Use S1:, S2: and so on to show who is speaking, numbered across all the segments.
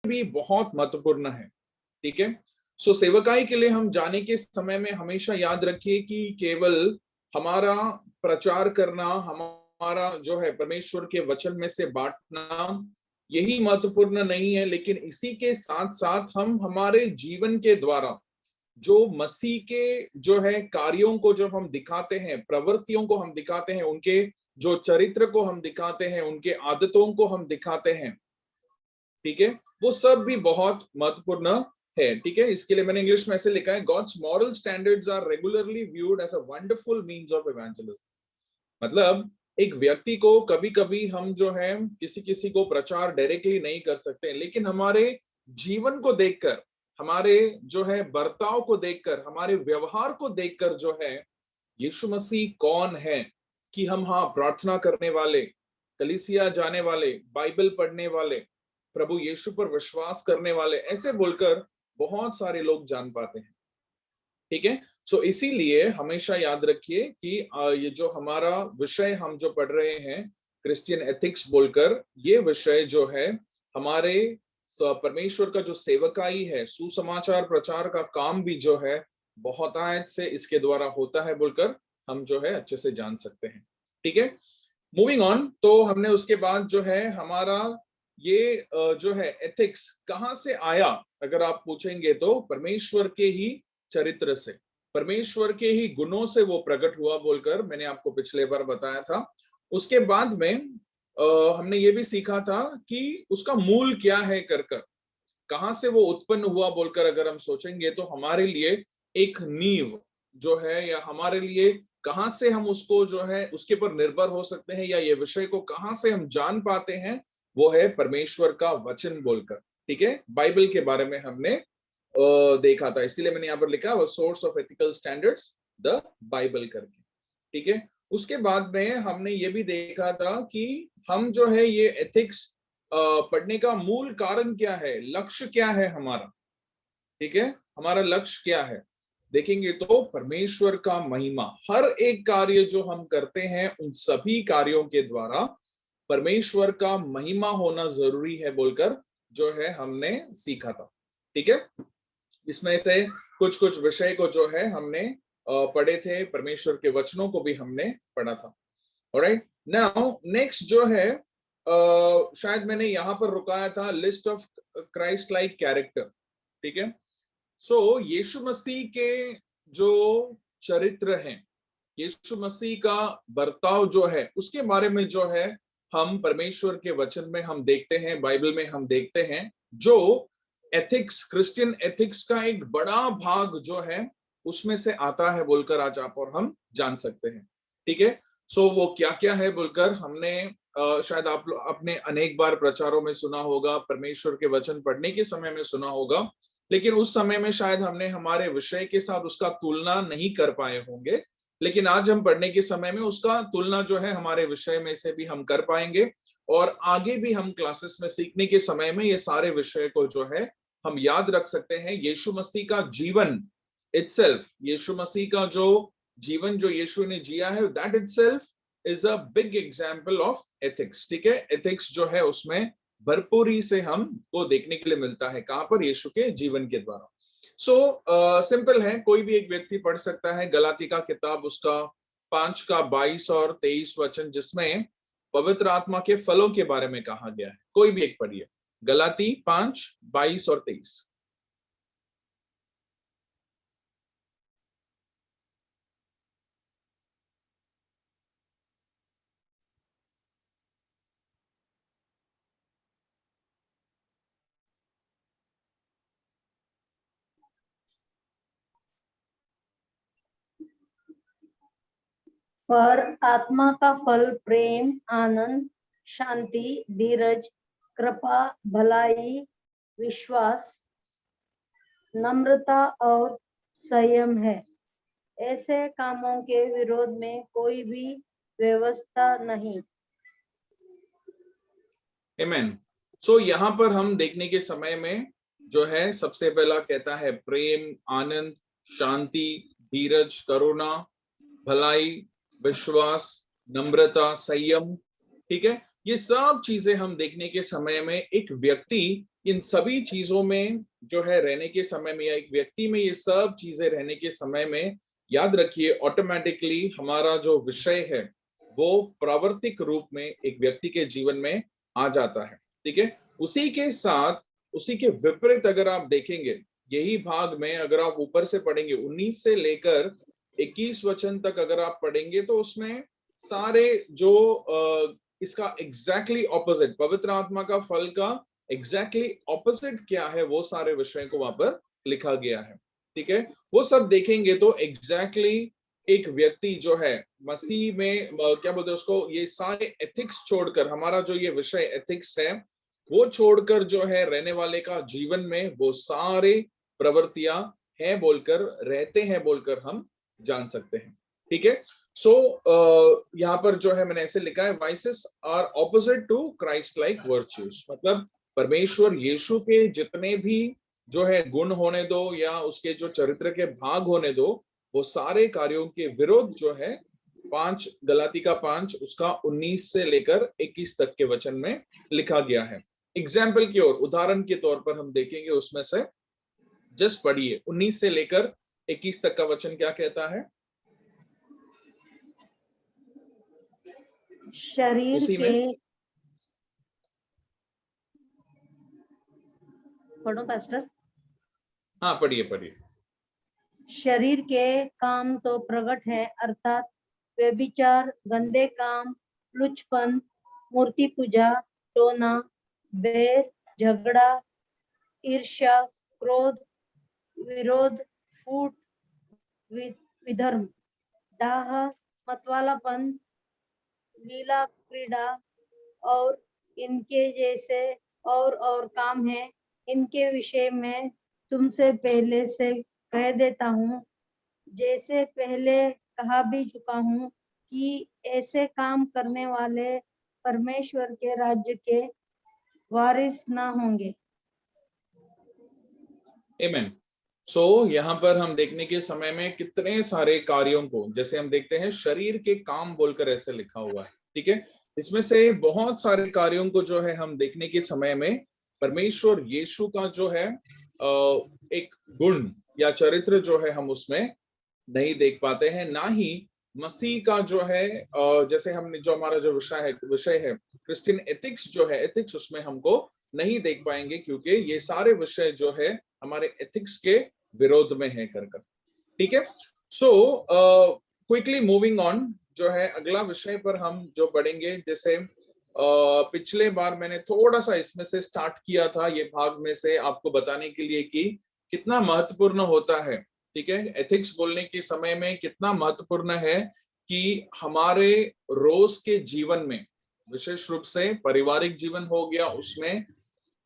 S1: भी बहुत महत्वपूर्ण है। ठीक है, सो सेवकाई के लिए हम जाने के समय में हमेशा याद रखिए कि केवल हमारा प्रचार करना, हमारा जो है परमेश्वर के वचन में से बांटना, यही महत्वपूर्ण नहीं है, लेकिन इसी के साथ साथ हम हमारे जीवन के द्वारा जो मसीह के जो है कार्यों को जब हम दिखाते हैं, प्रवृत्तियों को हम दिखाते हैं, उनके जो चरित्र को हम दिखाते हैं, उनके आदतों को हम दिखाते हैं, ठीक है, वो सब भी बहुत महत्वपूर्ण है। ठीक है, इसके लिए मैंने इंग्लिश में ऐसे लिखा है, God's moral standards are regularly viewed as a wonderful means of evangelism. मतलब एक व्यक्ति को कभी कभी हम जो है किसी किसी को प्रचार डायरेक्टली नहीं कर सकते, लेकिन हमारे जीवन को देखकर, हमारे जो है बर्ताव को देखकर, हमारे व्यवहार को देखकर जो है यीशु मसीह कौन है, कि हम हाँ प्रार्थना करने वाले, कलीसिया जाने वाले, बाइबल पढ़ने वाले, प्रभु यीशु पर विश्वास करने वाले, ऐसे बोलकर बहुत सारे लोग जान पाते हैं। ठीक है, सो इसीलिए हमेशा याद रखिए कि ये जो हमारा विषय हम जो पढ़ रहे हैं क्रिश्चियन एथिक्स बोलकर, ये विषय जो है हमारे परमेश्वर का जो सेवकाई है, सुसमाचार प्रचार का काम भी जो है बहुतायत से इसके द्वारा होता है बोलकर हम जो है अच्छे से जान सकते हैं। ठीक है, मूविंग ऑन, तो हमने उसके बाद जो है हमारा ये जो है एथिक्स कहां से आया, अगर आप पूछेंगे तो परमेश्वर के ही चरित्र से, परमेश्वर के ही गुणों से वो प्रकट हुआ बोलकर मैंने आपको पिछले बार बताया था। उसके बाद में हमने ये भी सीखा था कि उसका मूल क्या है कर कर, कहां से वो उत्पन्न हुआ बोलकर अगर हम सोचेंगे तो हमारे लिए एक नींव जो है, या हमारे लिए कहां से हम उसको जो है उसके पर निर्भर हो सकते हैं, या ये विषय को कहां से हम जान पाते हैं, वो है परमेश्वर का वचन बोलकर। ठीक है, बाइबल के बारे में हमने देखा था, इसीलिए मैंने यहाँ पर लिखा source of ethical standards the Bible करके। ठीक है, उसके बाद में हमने ये भी देखा था कि हम जो है ये एथिक्स पढ़ने का मूल कारण क्या है, लक्ष्य क्या है हमारा। ठीक है, हमारा लक्ष्य क्या है, देखेंगे तो परमेश्वर का महिमा, हर एक कार्य जो हम करते हैं उन सभी कार्यों के द्वारा परमेश्वर का महिमा होना जरूरी है बोलकर जो है हमने सीखा था। ठीक है, इसमें से कुछ कुछ विषय को जो है हमने पढ़े थे, परमेश्वर के वचनों को भी हमने पढ़ा था। ऑलराइट, नाउ नेक्स्ट जो है शायद मैंने यहां पर रुकाया था, list of Christ like character. ठीक है, सो यीशु मसीह के जो चरित्र हैं, यीशु मसीह का बर्ताव जो है, उसके बारे में जो है हम परमेश्वर के वचन में हम देखते हैं, बाइबल में हम देखते हैं, जो एथिक्स, क्रिश्चियन एथिक्स का एक बड़ा भाग जो है उसमें से आता है बोलकर आज आप और हम जान सकते हैं। ठीक है, सो वो क्या क्या है बोलकर हमने शायद आप अपने अनेक बार प्रचारों में सुना होगा, परमेश्वर के वचन पढ़ने के समय में सुना होगा, लेकिन उस समय में शायद हमने हमारे विषय के साथ उसका तुलना नहीं कर पाए होंगे, लेकिन आज हम पढ़ने के समय में उसका तुलना जो है हमारे विषय में से भी हम कर पाएंगे, और आगे भी हम क्लासेस में सीखने के समय में ये सारे विषय को जो है हम याद रख सकते हैं। यीशु मसीह का जीवन इटसेल्फ, यीशु मसीह का जो जीवन जो यीशु ने जिया है, that itself is a big example of ethics. ठीक है, एथिक्स जो है उसमें भरपूरी से हमको देखने के लिए मिलता है, कहां पर, यीशु के जीवन के द्वारा। सो सिंपल है, कोई भी एक व्यक्ति पढ़ सकता है गलाती का किताब, उसका 5 का 22 और 23 वचन, जिसमें पवित्र आत्मा के फलों के बारे में कहा गया है। कोई भी एक पढ़िए, गलाती 5, 22 और 23।
S2: पर आत्मा का फल प्रेम, आनंद, शांति, धीरज, कृपा, भलाई, विश्वास, नम्रता और संयम है। ऐसे कामों के विरोध में कोई भी व्यवस्था नहीं।
S1: आमीन। सो यहाँ पर हम देखने के समय में जो है सबसे पहला कहता है प्रेम, आनंद, शांति, धीरज, करुणा, भलाई, विश्वास, नम्रता, संयम। ठीक है, ये सब चीजें हम देखने के समय में एक व्यक्ति इन सभी चीजों में जो है रहने के समय में, या एक व्यक्ति में ये सब चीजें रहने के समय में, याद रखिए ऑटोमेटिकली हमारा जो विषय है वो प्रावर्तिक रूप में एक व्यक्ति के जीवन में आ जाता है। ठीक है, उसी के साथ उसी के विपरीत अगर आप देखेंगे, यही भाग में अगर आप ऊपर से पढ़ेंगे 19 से लेकर 21 वचन तक अगर आप पढ़ेंगे तो उसमें सारे जो इसका एग्जैक्टली ऑपोजिट, पवित्र आत्मा का फल का एग्जैक्टली ऑपोजिट क्या है, वो सारे विषय को वहां पर लिखा गया है। ठीक है, वो सब देखेंगे तो एग्जैक्टली एक व्यक्ति जो है मसीह में क्या बोलते हैं उसको, ये सारे एथिक्स छोड़कर, हमारा जो ये विषय एथिक्स है वो छोड़कर जो है रहने वाले का जीवन में वो सारे प्रवृत्तियां है बोलकर, रहते हैं बोलकर हम जान सकते हैं। ठीक है, सो यहाँ पर जो है मैंने ऐसे लिखा है, vices are opposite to Christ like virtues, मतलब परमेश्वर यीशु के जितने भी जो है गुण होने दो या उसके जो चरित्र के भाग होने दो, वो सारे कार्यों के विरोध जो है 5 गलाती का 5 उसका 19 से लेकर 21 तक के वचन में लिखा गया है। एग्जाम्पल की ओर, उदाहरण के तौर पर हम देखेंगे, उसमें से जस्ट पढ़िए 19 से लेकर 21 तक का वचन क्या कहता है।
S2: शरीर के, पढ़ो पास्टर।
S1: हाँ पढ़िए पढ़िए।
S2: शरीर के काम तो प्रकट है, अर्थात व्यभिचार, गंदे काम, लुचपन, मूर्ति पूजा, टोना, बैर, झगड़ा, ईर्ष्या, क्रोध, विरोध, फूट, विधर्म, डाह, मतवालापन, लीला क्रीड़ा और इनके जैसे और काम है। इनके विषय में तुमसे पहले से कह देता हूँ, जैसे पहले कहा भी चुका हूँ, कि ऐसे काम करने वाले परमेश्वर के राज्य के वारिस ना होंगे।
S1: आमीन। सो यहाँ पर हम देखने के समय में कितने सारे कार्यों को, जैसे हम देखते हैं शरीर के काम बोलकर ऐसे लिखा हुआ है। ठीक है, इसमें से बहुत सारे कार्यों को जो है हम देखने के समय में परमेश्वर यीशु का जो है एक गुण या चरित्र जो है हम उसमें नहीं देख पाते हैं, ना ही मसीह का जो है जैसे हमने जो हमारा जो विषय है क्रिश्चियन एथिक्स जो है, एथिक्स उसमें हमको नहीं देख पाएंगे, क्योंकि ये सारे विषय जो है हमारे एथिक्स के विरोध में है कर। ठीक है, सो क्विकली मूविंग ऑन, जो है अगला विषय पर हम जो पढ़ेंगे, जैसे पिछले बार मैंने थोड़ा सा इसमें से स्टार्ट किया था ये भाग में से आपको बताने के लिए कि कितना महत्वपूर्ण होता है। ठीक है, एथिक्स बोलने के समय में कितना महत्वपूर्ण है कि हमारे रोज के जीवन में, विशेष रूप से पारिवारिक जीवन हो गया, उसमें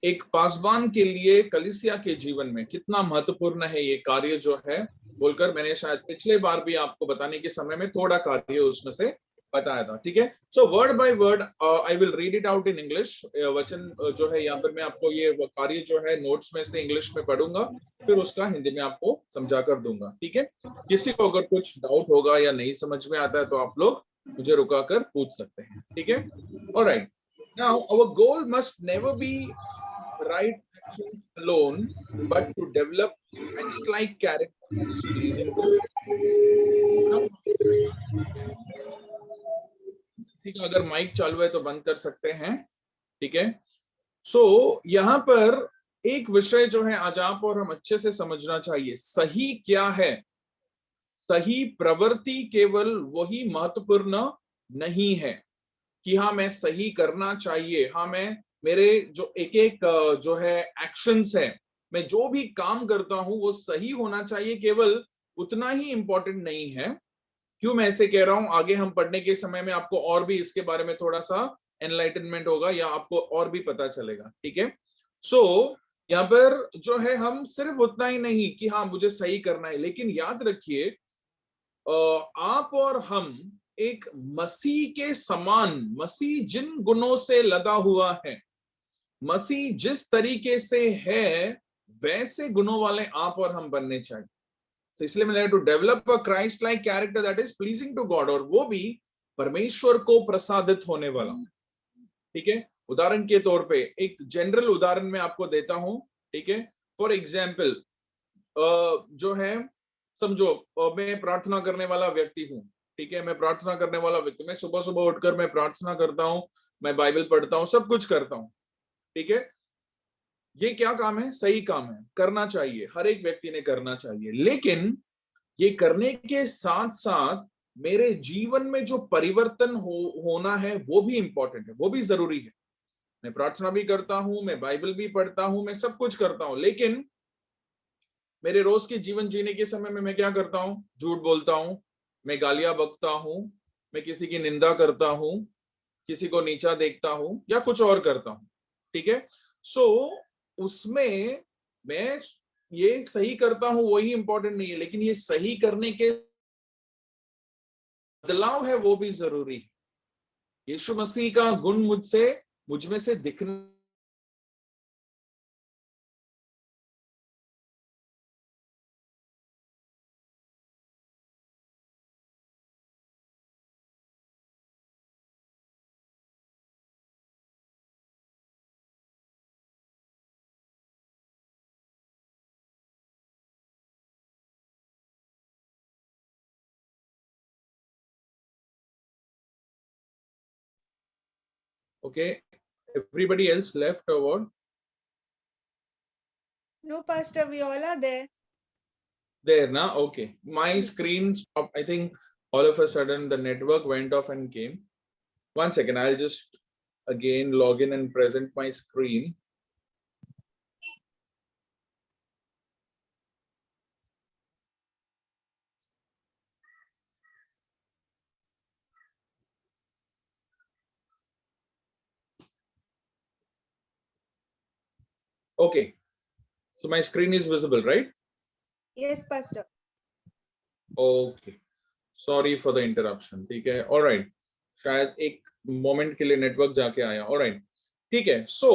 S1: एक पासवान के लिए कलीसिया के जीवन में कितना महत्वपूर्ण है ये कार्य जो है बोलकर मैंने शायद पिछले बार भी आपको बताने के समय में थोड़ा कार्य उसमें से बताया था। ठीक है, so word by word I will read it out in English. वचन जो है यहाँ पर मैं आपको ये कार्य जो है नोट्स में से इंग्लिश में पढ़ूंगा, फिर उसका हिंदी में आपको समझा कर दूंगा। ठीक है, किसी को अगर कुछ डाउट होगा या नहीं समझ में आता है तो आप लोग मुझे रुका कर पूछ सकते हैं। ठीक है, alright, now our goal must never be right actions alone, but to develop Christ-like character that is pleasing to God. किसी का अगर माइक चालू है तो बंद कर सकते हैं। ठीक है, सो यहाँ पर एक विषय जो है आज आप और हम अच्छे से समझना चाहिए, सही क्या है। सही प्रवृत्ति केवल वही महत्वपूर्ण नहीं है कि हाँ मैं सही करना चाहिए, हाँ मैं मेरे जो एक जो है एक्शंस है, मैं जो भी काम करता हूं वो सही होना चाहिए, केवल उतना ही इंपॉर्टेंट नहीं है। क्यों मैं ऐसे कह रहा हूं, आगे हम पढ़ने के समय में आपको और भी इसके बारे में थोड़ा सा एनलाइटनमेंट होगा या आपको और भी पता चलेगा। ठीक है, सो यहाँ पर जो है हम सिर्फ उतना ही नहीं कि हाँ मुझे सही करना है, लेकिन याद रखिए आप और हम एक मसीह के समान, मसीह जिन गुणों से लदा हुआ है, मसीह जिस तरीके से है वैसे गुणों वाले आप और हम बनने चाहिए। तो इसलिए मैंने to develop a Christ like character that is pleasing to God, और वो भी परमेश्वर को प्रसादित होने वाला। ठीक है, उदाहरण के तौर पे एक जनरल उदाहरण मैं आपको देता हूं, ठीक है। फॉर एग्जाम्पल जो है, समझो मैं प्रार्थना करने वाला व्यक्ति हूँ, ठीक है, मैं प्रार्थना करने वाला व्यक्ति, मैं सुबह सुबह उठकर मैं प्रार्थना करता हूँ, मैं बाइबल पढ़ता हूँ, सब कुछ करता हूँ, ठीक है। ये क्या काम है? सही काम है, करना चाहिए, हर एक व्यक्ति ने करना चाहिए। लेकिन ये करने के साथ साथ मेरे जीवन में जो परिवर्तन होना है वो भी इंपॉर्टेंट है, वो भी जरूरी है। मैं प्रार्थना भी करता हूं, मैं बाइबल भी पढ़ता हूं, मैं सब कुछ करता हूं, लेकिन मेरे रोज के जीवन जीने के समय में मैं क्या करता हूं? झूठ बोलता हूं, मैं गालियां बकता हूं, मैं किसी की निंदा करता हूं, किसी को नीचा देखता हूं, या कुछ और करता हूं, ठीक है। सो उसमें मैं ये सही करता हूं वही इंपॉर्टेंट नहीं है, लेकिन ये सही करने के बदलाव है वो भी जरूरी है। यीशु मसीह का गुण मुझ में से दिखना। Okay, everybody else left or what?
S3: No, Pastor, we all are there.
S1: There now, okay. My screen stopped. I think all of a sudden the network went off and came. 1 second, I'll just again log in and present my screen. Okay, so my screen is visible, right?
S3: Yes, Pastor.
S1: Okay, sorry for the interruption. ठीक है, all right. शायद एक moment के लिए network जाके आया, all right. ठीक है, so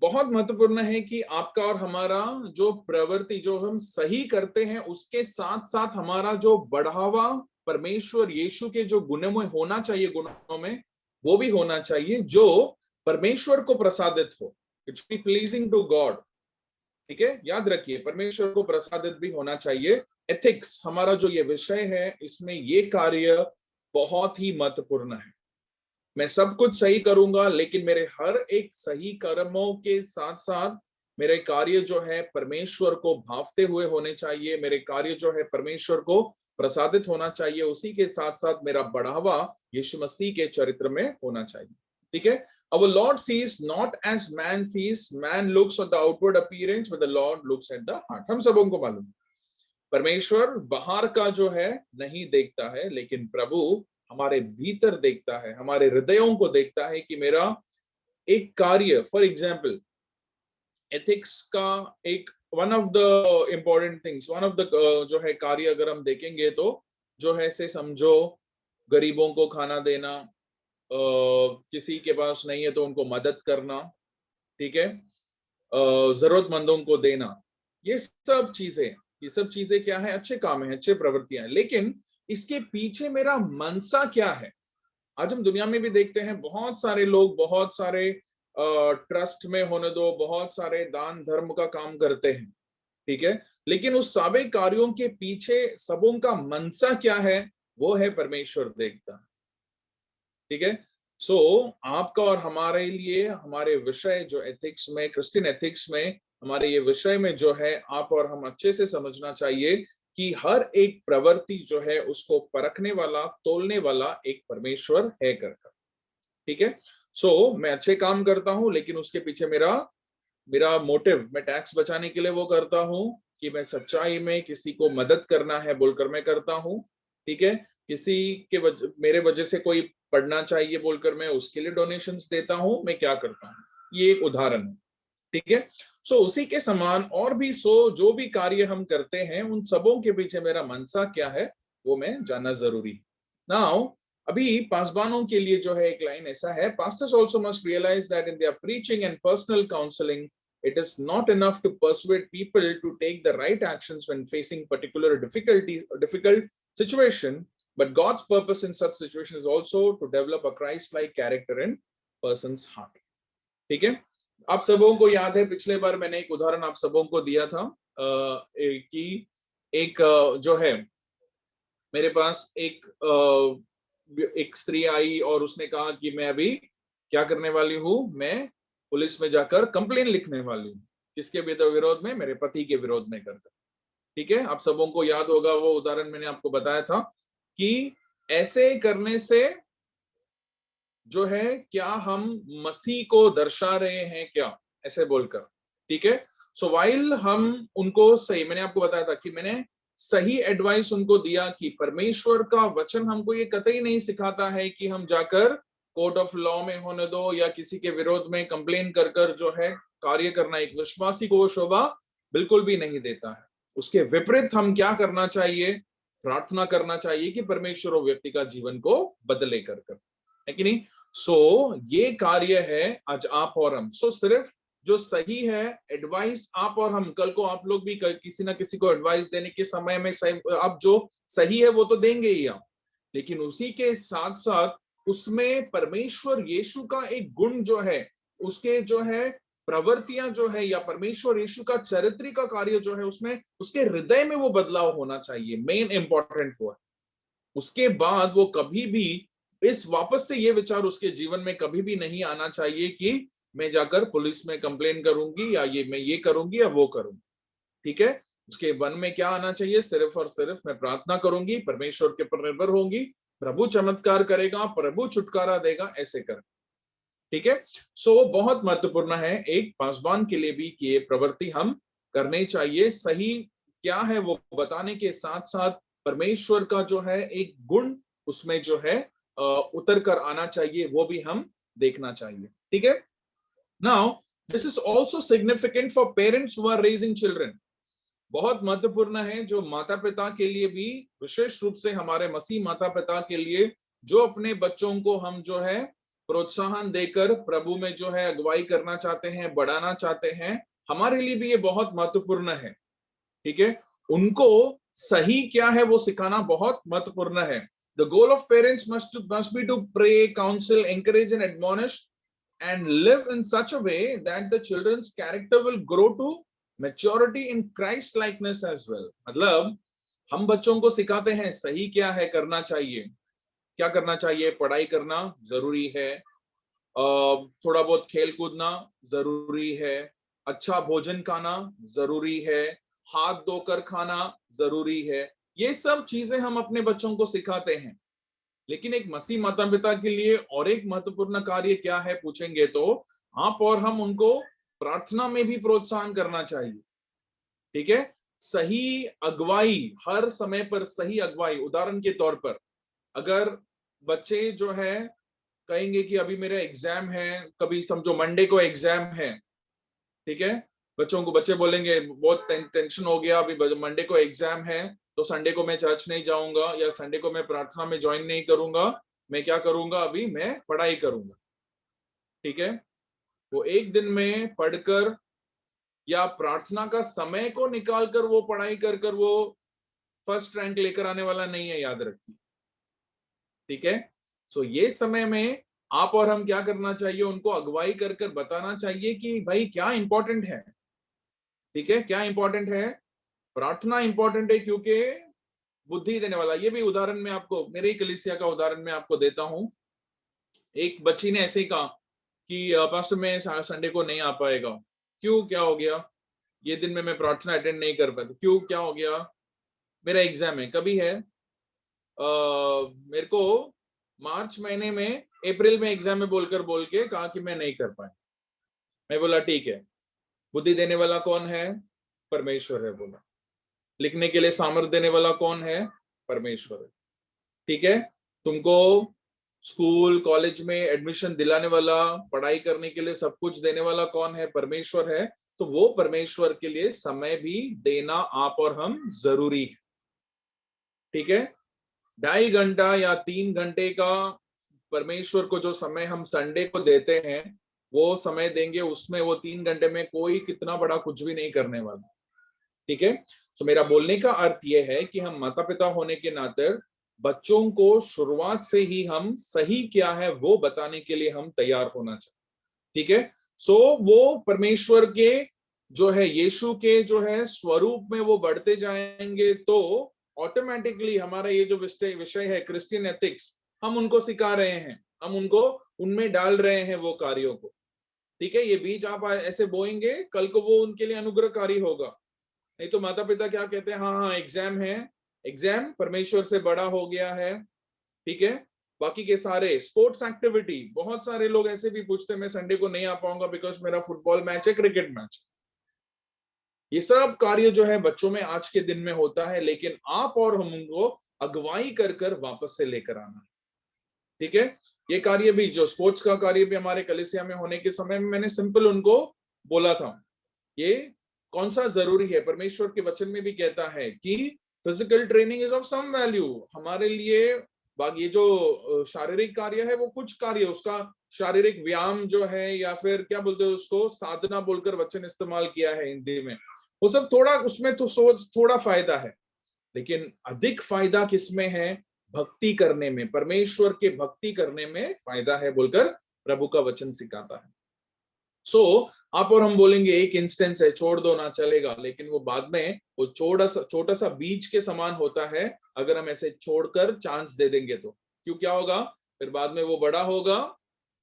S1: बहुत महत्वपूर्ण है कि आपका और हमारा जो प्रवृत्ति जो हम सही करते हैं उसके साथ साथ हमारा जो बढ़ावा परमेश्वर यीशु के जो गुणों में होना चाहिए, गुणों में वो भी होना चाहिए जो परमेश्वर को प्रसादित हो। It's be pleasing to God, ठीक है। याद रखिए, परमेश्वर को प्रसादित भी होना चाहिए। एथिक्स हमारा जो ये विषय है, इसमें ये कार्य बहुत ही महत्वपूर्ण है। मैं सब कुछ सही करूंगा, लेकिन मेरे हर एक सही कर्मों के साथ साथ मेरे कार्य जो है परमेश्वर को भावते हुए होने चाहिए, मेरे कार्य जो है परमेश्वर को प्रसादित होना चाहिए, उसी के साथ साथ मेरा बढ़ावा यीशु मसीह के चरित्र में होना चाहिए, ठीक है। Our Lord sees not as man sees, man looks at the outward appearance, but the Lord looks at the heart. हम सबों को मालूम, परमेश्वर बाहर का जो है नहीं देखता है, लेकिन प्रभु हमारे भीतर देखता है, हमारे हृदयों को देखता है कि मेरा एक कार्य, फॉर एग्जाम्पल एथिक्स का एक one of the important things, one of the जो है कार्य अगर हम देखेंगे तो जो है से समझो गरीबों को खाना देना, किसी के पास नहीं है तो उनको मदद करना, ठीक है, जरूरतमंदों को देना, ये सब चीजें क्या है? अच्छे काम है, अच्छे प्रवृत्तियां हैं, लेकिन इसके पीछे मेरा मनसा क्या है? आज हम दुनिया में भी देखते हैं बहुत सारे लोग बहुत सारे ट्रस्ट में होने दो, बहुत सारे दान धर्म का काम करते हैं, ठीक है, लेकिन उस सारे कार्यों के पीछे सबों का मनसा क्या है? वो है परमेश्वर देखता, ठीक है। सो आपका और हमारे लिए हमारे विषय जो एथिक्स में, क्रिश्चियन एथिक्स में हमारे ये विषय में जो है आप और हम अच्छे से समझना चाहिए कि हर एक प्रवृत्ति जो है उसको परखने वाला, तोलने वाला एक परमेश्वर है करकर, ठीक है। सो मैं अच्छे काम करता हूं, लेकिन उसके पीछे मेरा मोटिव, मैं टैक्स बचाने के लिए वो करता हूं कि मैं सच्चाई में किसी को मदद करना है बोलकर मैं करता हूं, ठीक है। किसी के मेरे वजह से कोई पढ़ना चाहिए बोलकर मैं उसके लिए डोनेशंस देता हूं, मैं क्या करता हूं, ये एक उदाहरण है, ठीक है। सो उसी के समान और भी जो भी कार्य हम करते हैं उन सबों के पीछे मेरा मनसा क्या है वो मैं जानना जरूरी है। नाउ अभी पासवानों के लिए जो है एक लाइन ऐसा है, pastors also must realize that in their preaching and personal counselling it is not enough to persuade people to take the right actions when facing particular difficult situation, but God's purpose in such situations is also to develop a Christ-like character in persons heart. ठीक है, आप सबों को याद है पिछले बार मैंने एक उदाहरण आप सबों को दिया था कि एक जो है मेरे पास एक स्त्री आई और उसने कहा कि मैं अभी क्या करने वाली हूँ, मैं पुलिस में जाकर कंप्लेन लिखने वाली हूँ। किसके विरोध में? मेरे पति के विरोध में करकर। ठीक है, आप सबों को याद होगा वो उदाहरण मैंने आपको बताया था कि ऐसे करने से जो है क्या हम मसीह को दर्शा रहे हैं क्या, ऐसे बोलकर। ठीक है, सो वाइल हम उनको सही, मैंने आपको बताया था कि मैंने सही एडवाइस उनको दिया कि परमेश्वर का वचन हमको ये कतई नहीं सिखाता है कि हम जाकर कोर्ट ऑफ लॉ में होने दो या किसी के विरोध में कंप्लेन कर कर जो है कार्य करना एक विश्वासी को वो शोभा बिल्कुल भी नहीं देता है। उसके विपरीत हम क्या करना चाहिए? प्रार्थना करना चाहिए कि परमेश्वर वो व्यक्ति का जीवन को बदले कर कर, है कि नहीं? सो ये कार्य है आज आप और हम। सो सिर्फ जो सही है एडवाइस आप और हम, कल को आप लोग भी किसी ना किसी को एडवाइस देने के समय में सही, अब जो सही है वो तो देंगे ही आप, लेकिन उसी के साथ साथ उसमें परमेश्वर यीशु का एक गुण जो है, उसके जो है प्रवृत्तियां जो है, या परमेश्वर यीशु का चरित्र का कार्य जो है, उसमें उसके हृदय में वो बदलाव होना चाहिए, मेन इंपॉर्टेंट वो है। उसके बाद वो कभी भी इस वापस से ये विचार उसके जीवन में कभी भी नहीं आना चाहिए कि मैं जाकर पुलिस में कंप्लेन करूंगी या ये मैं ये करूंगी या वो करूंगी। ठीक है, उसके मन में क्या आना चाहिए? सिर्फ और सिर्फ मैं प्रार्थना करूंगी, परमेश्वर के ऊपर निर्भर होंगी, प्रभु चमत्कार करेगा, प्रभु छुटकारा देगा, ऐसे कर। ठीक है, सो बहुत महत्वपूर्ण है एक पासवान के लिए भी कि ये प्रवृत्ति हम करनी चाहिए। सही क्या है वो बताने के साथ साथ परमेश्वर का जो है एक गुण उसमें जो है उतर कर आना चाहिए, वो भी हम देखना चाहिए। ठीक है, now this is also significant for parents who are raising children. बहुत महत्वपूर्ण है जो माता पिता के लिए भी, विशेष रूप से हमारे मसीह माता पिता के लिए, जो अपने बच्चों को हम जो है प्रोत्साहन देकर प्रभु में जो है अगुवाई करना चाहते हैं, बढ़ाना चाहते हैं, हमारे लिए भी ये बहुत महत्वपूर्ण है। ठीक है, उनको सही क्या है वो सिखाना बहुत महत्वपूर्ण है। The goal of parents must be to pray, counsel, encourage and admonish and live in such a way that the children's character will grow to maturity in Christ likeness as well। मतलब हम बच्चों को सिखाते हैं सही क्या है करना चाहिए, क्या करना चाहिए? पढ़ाई करना जरूरी है, थोड़ा बहुत खेल कूदना जरूरी है, अच्छा भोजन खाना जरूरी है, हाथ धोकर खाना जरूरी है, ये सब चीजें हम अपने बच्चों को सिखाते हैं। लेकिन एक मसीह माता पिता के लिए और एक महत्वपूर्ण कार्य क्या है पूछेंगे तो आप और हम उनको प्रार्थना में भी प्रोत्साहन करना चाहिए। ठीक है, सही अगुवाई, हर समय पर सही अगुवाई। उदाहरण के तौर पर अगर बच्चे जो है कहेंगे कि अभी मेरा एग्जाम है, कभी समझो मंडे को एग्जाम है, ठीक है, बच्चे बोलेंगे बहुत टेंशन हो गया, अभी मंडे को एग्जाम है तो संडे को मैं चर्च नहीं जाऊंगा या संडे को मैं प्रार्थना में ज्वाइन नहीं करूंगा, मैं क्या करूंगा, अभी मैं पढ़ाई करूंगा। ठीक है, वो एक दिन में पढ़कर या प्रार्थना का समय को निकालकर वो पढ़ाई कर कर वो फर्स्ट रैंक लेकर आने वाला नहीं है, याद रखिए। ठीक है, सो ये समय में आप और हम क्या करना चाहिए? उनको अगुवाई कर कर बताना चाहिए कि भाई क्या इंपॉर्टेंट है। ठीक है, क्या इंपॉर्टेंट है? प्रार्थना इंपॉर्टेंट है, क्योंकि बुद्धि देने वाला। ये भी उदाहरण में आपको, मेरे ही कलीसिया का उदाहरण में आपको देता हूं। एक बच्ची ने ऐसे ही कहा कि पास्टर मैं संडे को नहीं आ पाएगा। क्यों, क्या हो गया? ये दिन में मैं प्रार्थना अटेंड नहीं कर पाता। क्यों, क्या हो गया? मेरा एग्जाम है। कभी है? मेरे को मार्च महीने में, अप्रैल में एग्जाम में बोल के कहा कि मैं नहीं कर पाया। मैं बोला ठीक है, बुद्धि देने वाला कौन है? परमेश्वर है। बोला लिखने के लिए सामर्थ्य देने वाला कौन है? परमेश्वर है। ठीक है, तुमको स्कूल कॉलेज में एडमिशन दिलाने वाला, पढ़ाई करने के लिए सब कुछ देने वाला कौन है? परमेश्वर है। तो वो परमेश्वर के लिए समय भी देना आप और हम जरूरी है। ठीक है, 2.5 घंटा या 3 घंटे का परमेश्वर को जो समय हम संडे को देते हैं, वो समय देंगे, उसमें वो 3 घंटे में कोई कितना बड़ा कुछ भी नहीं करने वाला। ठीक है, तो मेरा बोलने का अर्थ यह है कि हम माता पिता होने के नाते बच्चों को शुरुआत से ही हम सही क्या है वो बताने के लिए हम तैयार होना चाहिए, ठीक है। सो वो परमेश्वर के जो है, यीशु के जो है स्वरूप में वो बढ़ते जाएंगे, तो ऑटोमेटिकली हमारा ये जो विषय है क्रिश्चियन एथिक्स, हम उनको सिखा रहे हैं, हम उनको उनमें डाल रहे हैं वो कार्यों को, ठीक है। ये बीज आप ऐसे बोएंगे, कल को वो उनके लिए अनुग्रहकारी होगा। नहीं तो माता पिता क्या कहते हैं, हाँ हाँ एग्जाम है, एग्जाम परमेश्वर से बड़ा हो गया है, ठीक है। बाकी के सारे स्पोर्ट्स एक्टिविटी, बहुत सारे लोग ऐसे भी पूछते हैं मैं संडे को नहीं आ पाऊंगा बिकॉज मेरा फुटबॉल मैच है, क्रिकेट मैच। ये सब कार्य जो है बच्चों में आज के दिन में होता है, लेकिन आप और हम उनको अगुवाई कर कर वापस से लेकर आना, ठीक है। ये कार्य भी, जो स्पोर्ट्स का कार्य भी हमारे कलीसिया में होने के समय में मैंने सिंपल उनको बोला था, ये कौन सा जरूरी है। परमेश्वर के वचन में भी कहता है कि physical training is of some value, हमारे लिए बाकी ये जो शारीरिक कार्य है वो कुछ कार्य, उसका शारीरिक व्यायाम जो है, या फिर क्या बोलते हैं उसको, साधना बोलकर वचन इस्तेमाल किया है हिंदी में, वो सब थोड़ा उसमें तो सोच थोड़ा फायदा है, लेकिन अधिक फायदा किसमें है, भक्ति करने में, परमेश्वर के भक्ति करने में फायदा है बोलकर प्रभु का वचन सिखाता है। सो आप और हम बोलेंगे एक इंस्टेंस है, छोड़ दो ना, चलेगा, लेकिन वो बाद में वो छोटा सा बीज के समान होता है, अगर हम ऐसे छोड़कर चांस दे देंगे तो। क्यों, क्या होगा, फिर बाद में वो बड़ा होगा,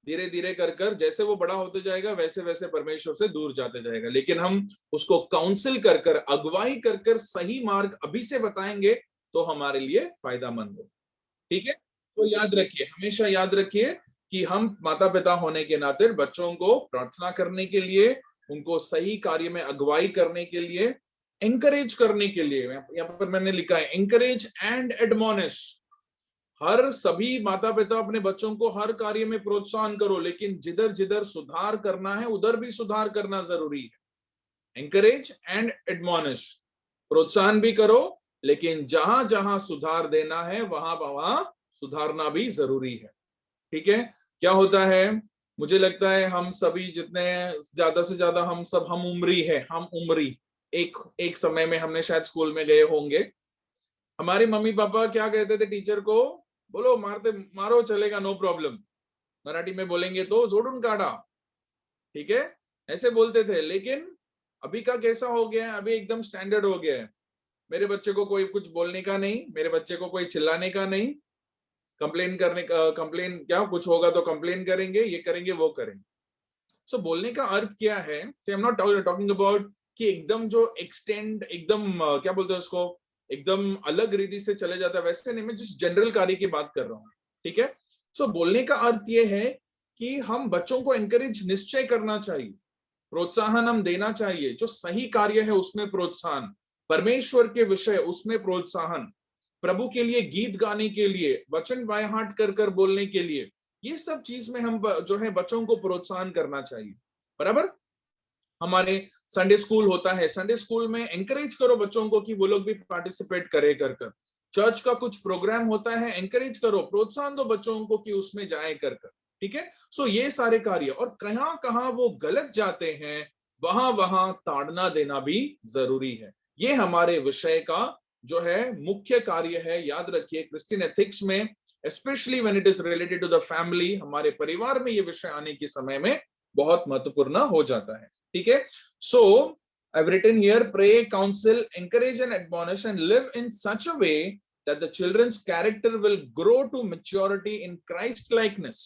S1: धीरे धीरे कर कर जैसे वो बड़ा होते जाएगा वैसे वैसे परमेश्वर से दूर जाते जाएगा। लेकिन हम उसको काउंसिल कर कर, अगुवाई कर कर सही मार्ग अभी से बताएंगे तो हमारे लिए फायदामंद हो, ठीक है। तो याद रखिए, हमेशा याद रखिए कि हम माता पिता होने के नाते बच्चों को प्रार्थना करने के लिए, उनको सही कार्य में अगुवाई करने के लिए, एनकरेज करने के लिए, यहाँ पर मैंने लिखा है एनकरेज एंड एडमोनिश। हर सभी माता पिता अपने बच्चों को हर कार्य में प्रोत्साहन करो, लेकिन जिधर जिधर सुधार करना है उधर भी सुधार करना जरूरी है। एनकरेज एंड एडमोनिश, प्रोत्साहन भी करो, लेकिन जहां जहां सुधार देना है वहां वहां सुधारना भी जरूरी है, ठीक है। क्या होता है, मुझे लगता है हम सभी जितने ज्यादा से ज्यादा हम उम्री है, हम उम्री एक समय में हमने शायद स्कूल में गए होंगे, हमारे मम्मी पापा क्या कहते थे टीचर को, बोलो मारते मारो चलेगा, नो प्रॉब्लम, मराठी में बोलेंगे तो जोड़ून काढ़ा, ठीक है, ऐसे बोलते थे। लेकिन अभी का कैसा हो गया है, अभी एकदम स्टैंडर्ड हो गया है, मेरे बच्चे को कोई कुछ बोलने का नहीं, मेरे बच्चे को कोई चिल्लाने का नहीं, कंप्लेन करने का, कंप्लेन क्या, कुछ होगा तो कंप्लेन करेंगे, ये करेंगे वो करेंगे। सो बोलने का अर्थ क्या है, I am not talking about कि एकदम जो एक्सटेंड, एकदम क्या बोलते हैं उसको, एकदम अलग रीति से चले जाता है, वैसे नहीं, मैं जिस जनरल कार्य की बात कर रहा हूँ, ठीक है। सो बोलने का अर्थ ये है कि हम बच्चों को एनकरेज निश्चय करना चाहिए, प्रोत्साहन हम देना चाहिए, जो सही कार्य है उसमें प्रोत्साहन, परमेश्वर के विषय उसमें प्रोत्साहन, प्रभु के लिए गीत गाने के लिए, वचन बाय हार्ट कर कर बोलने के लिए, ये सब चीज में हम जो है बच्चों को प्रोत्साहन करना चाहिए, बराबर। हमारे संडे स्कूल होता है, संडे स्कूल में एंकरेज करो बच्चों को कि वो लोग भी पार्टिसिपेट करे कर कर। चर्च का कुछ प्रोग्राम होता है, एंकरेज करो, प्रोत्साहन दो बच्चों को कि उसमें जाए कर कर, ठीक है। सो ये सारे कार्य, और कहां कहां वो गलत जाते हैं वहां वहां ताड़ना देना भी जरूरी है। ये हमारे विषय का जो है मुख्य कार्य है, याद रखिए क्रिश्चियन एथिक्स में, specially when it is related to the family, हमारे परिवार में ये विषय आने के समय में बहुत महत्वपूर्ण हो जाता है, ठीक है। सो I've written here, pray, counsel, encourage and admonish and live in such a way that the children's character will grow to maturity in Christ likeness.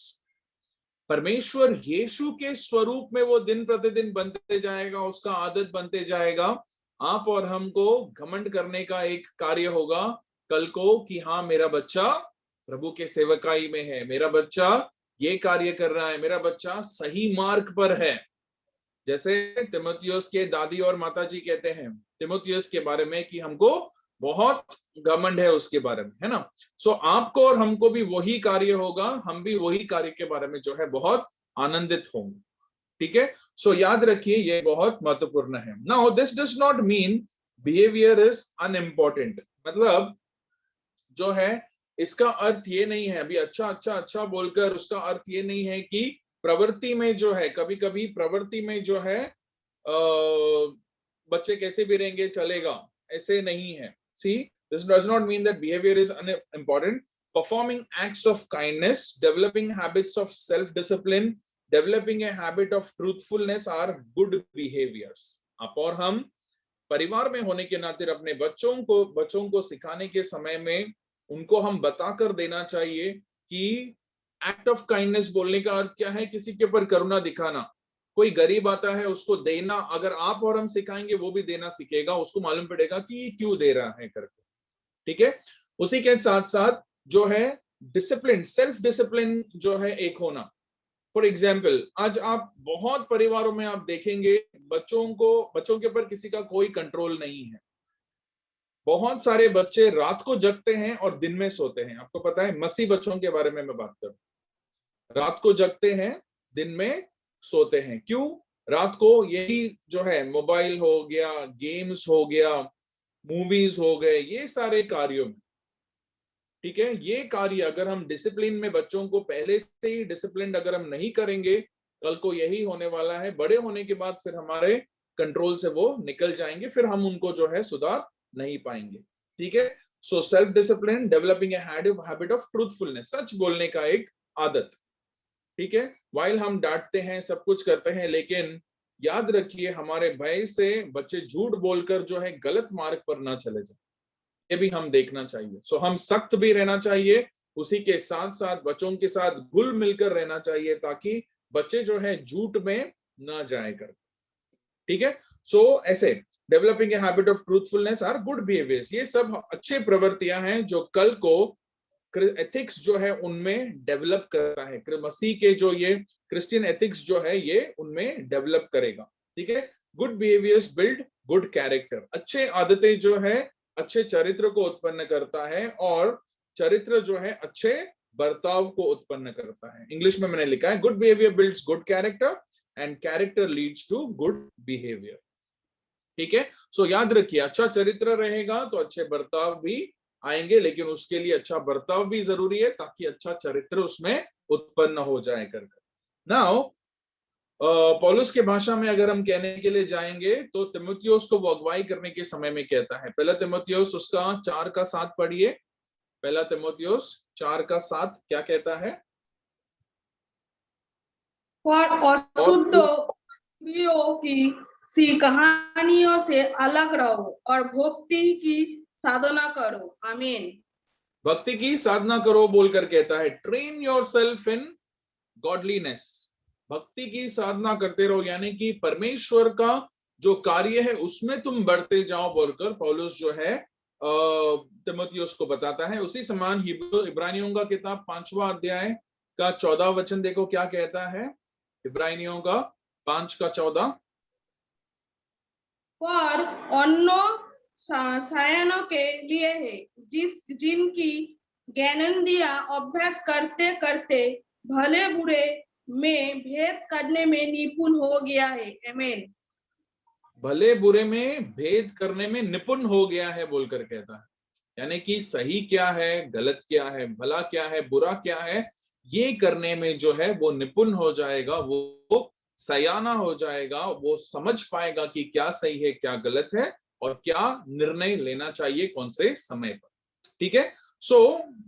S1: परमेश्वर यीशु के स्वरूप में वो दिन प्रतिदिन बनते जाएगा, उसका आदत बनते जाएगा। आप और हमको घमंड करने का एक कार्य होगा कल को कि हाँ मेरा बच्चा प्रभु के सेवकाई में है, मेरा बच्चा ये कार्य कर रहा है, मेरा बच्चा सही मार्ग पर है। जैसे तिमोथियस के दादी और माताजी कहते हैं तिमोथियस के बारे में कि हमको बहुत घमंड है उसके बारे में, है ना। सो आपको और हमको भी वही कार्य होगा, हम भी वही कार्य के बारे में जो है बहुत आनंदित होंगे, ठीक है। सो याद रखिए ये बहुत महत्वपूर्ण है। Now this does not mean behaviour is unimportant, मतलब जो है इसका अर्थ ये नहीं है, अभी अच्छा अच्छा अच्छा बोलकर उसका अर्थ ये नहीं है कि प्रवृत्ति में जो है, कभी कभी प्रवृत्ति में जो है बच्चे कैसे भी रहेंगे चलेगा, ऐसे नहीं है। सी This does not mean that behavior is unimportant. Performing acts of kindness, developing habits of self-discipline, developing a habit of truthfulness are good behaviors. आप और हम परिवार में होने के नाते अपने बच्चों को सिखाने के समय में उनको हम बताकर देना चाहिए कि एक्ट ऑफ काइंडनेस बोलने का अर्थ क्या है, किसी के ऊपर करुणा दिखाना, कोई गरीब आता है उसको देना, अगर आप और हम सिखाएंगे वो भी देना सीखेगा, उसको मालूम पड़ेगा कि ये क्यों दे रहा है करके, ठीक है। उसी के साथ साथ जो है डिसिप्लिन, सेल्फ डिसिप्लिन जो है एक होना। फॉर एग्जाम्पल, आज आप बहुत परिवारों में आप देखेंगे बच्चों के ऊपर किसी का कोई कंट्रोल नहीं है। बहुत सारे बच्चे रात को जगते हैं और दिन में सोते हैं। आपको पता है, मसीह बच्चों के बारे में मैं बात करूं, रात को जगते हैं, दिन में सोते हैं। क्यों? रात को यही जो है मोबाइल हो गया, गेम्स हो गया, मूवीज हो गए, ये सारे कार्यों में, ठीक है। ये कार्य अगर हम डिसिप्लिन में बच्चों को पहले से ही डिसिप्लिन अगर हम नहीं करेंगे, कल को यही होने वाला है, बड़े होने के बाद फिर हमारे कंट्रोल से वो निकल जाएंगे, फिर हम उनको जो है सुधार नहीं पाएंगे, ठीक है। So self discipline, developing a habit of truthfulness, सच बोलने का एक आदत, ठीक है। वाइल हम डांटते हैं, सब कुछ करते हैं, लेकिन याद रखिए हमारे भय से बच्चे झूठ बोलकर जो है गलत मार्ग पर ना चले जाए, ये भी हम देखना चाहिए। सो हम सख्त भी रहना चाहिए, उसी के साथ साथ बच्चों के साथ घुल मिलकर रहना चाहिए, ताकि बच्चे जो है झूठ में ना जाए कर, ठीक है। सो ऐसे developing a habit of truthfulness are good behaviours, ये सब अच्छे प्रवृत्तियां हैं जो कल को एथिक्स जो है उनमें डेवलप करता है। मसीह के जो ये क्रिश्चियन एथिक्स जो है ये उनमें डेवलप करेगा, ठीक है। Good behaviours build good character, अच्छे आदतें जो है अच्छे चरित्र को उत्पन्न करता है, और चरित्र जो है अच्छे बर्ताव को उत्पन्न करता है। इंग्लिश में मैंने लिखा है good behaviour builds good character and character leads to good behaviour, ठीक है। सो याद रखिए, अच्छा चरित्र रहेगा तो अच्छे बर्ताव भी आएंगे, लेकिन उसके लिए अच्छा बर्ताव भी जरूरी है ताकि अच्छा चरित्र उसमें उत्पन्न हो जाए कर। नाउ पौलुस के भाषा में अगर हम कहने के लिए जाएंगे तो तिमुथियुस को वो अगुवाई करने के समय में कहता है, पहला तिमुथियुस उसका 4:7 पढ़िए। पहला तिमुथियुस 4:7 क्या कहता है?
S3: और अशुद्ध स्त्रियों की सी कहानियों से अलग रहो और भक्ति की साधना करो। आमीन।
S1: भक्ति की साधना करो बोलकर कहता है, ट्रेन योरसेल्फ इन गॉडलीनेस, भक्ति की साधना करते रहो, यानी कि परमेश्वर का जो कार्य है उसमें तुम बढ़ते जाओ बोलकर पौलुस जो है तिमुथियुस को बताता है। उसी समान इब्रानियों का किताब 5वां अध्याय का 14 वचन देखो क्या कहता है। इब्रानियों का 5:14,
S3: पर अन्य सायनों के लिए है, जिनकी ज्ञानेंद्रिया अभ्यास करते करते भले बुरे में भेद करने में निपुण हो गया है। आमीन।
S1: भले बुरे में भेद करने में निपुण हो गया है बोलकर कहता है, यानी कि सही क्या है, गलत क्या है, भला क्या है, बुरा क्या है, ये करने में जो है वो निपुण हो जाएगा, वो सयाना हो जाएगा, वो समझ पाएगा कि क्या सही है क्या गलत है और क्या निर्णय लेना चाहिए कौन से समय पर, ठीक है। सो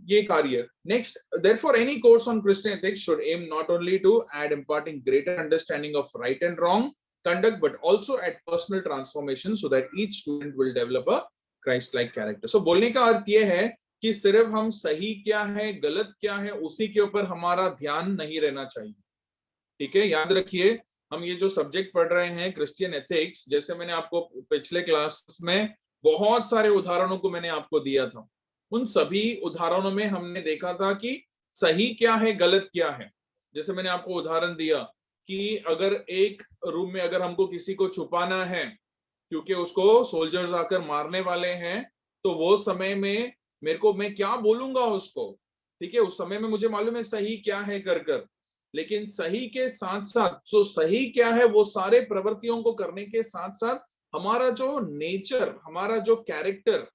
S1: ये कार्य next, therefore any course on Christian ethics should aim not only to add imparting greater understanding of right and wrong conduct but also at personal transformation so that each student will develop a Christ-like character. So बोलने का अर्थ ये है कि सिर्फ हम सही क्या है गलत क्या है उसी के ऊपर हमारा ध्यान नहीं रहना चाहिए, ठीक है। याद रखिए, हम ये जो सब्जेक्ट पढ़ रहे हैं क्रिश्चियन एथिक्स, जैसे मैंने आपको पिछले क्लास में बहुत सारे उदाहरणों को मैंने आपको दिया था, उन सभी उदाहरणों में हमने देखा था कि सही क्या है गलत क्या है। जैसे मैंने आपको उदाहरण दिया कि अगर एक रूम में अगर हमको किसी को छुपाना है क्योंकि उसको सोल्जर्स आकर मारने वाले हैं, तो वो समय में मैं क्या बोलूंगा उसको, ठीक है। उस समय में मुझे मालूम है सही क्या है कर, लेकिन सही के साथ साथ जो सही क्या है वो सारे प्रवृत्तियों को करने के साथ साथ हमारा जो नेचर, हमारा जो कैरेक्टर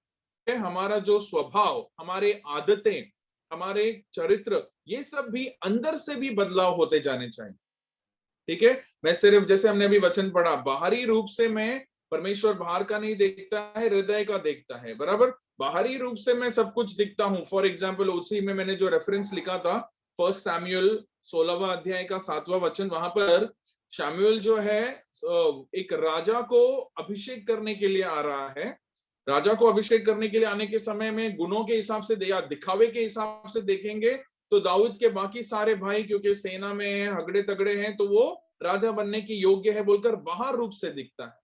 S1: है, हमारा जो स्वभाव, हमारे आदतें, हमारे चरित्र, ये सब भी अंदर से भी बदलाव होते जाने चाहिए, ठीक है। मैं सिर्फ जैसे हमने अभी वचन पढ़ा, बाहरी रूप से मैं परमेश्वर बाहर का नहीं देखता है, हृदय का देखता है, बराबर। बाहरी रूप से मैं सब कुछ दिखता हूं। फॉर एग्जाम्पल उसी में मैंने जो रेफरेंस लिखा था 1 सैमुएल 16वां अध्याय का 7वां वचन, वहां पर शमूएल जो है एक राजा को अभिषेक करने के लिए आ रहा है। राजा को अभिषेक करने के लिए आने के समय में गुणों के हिसाब से या दिखावे के हिसाब से देखेंगे तो दाऊद के बाकी सारे भाई क्योंकि सेना में है, हगड़े तगड़े हैं, तो वो राजा बनने की योग्य है बोलकर बाहर रूप से दिखता है।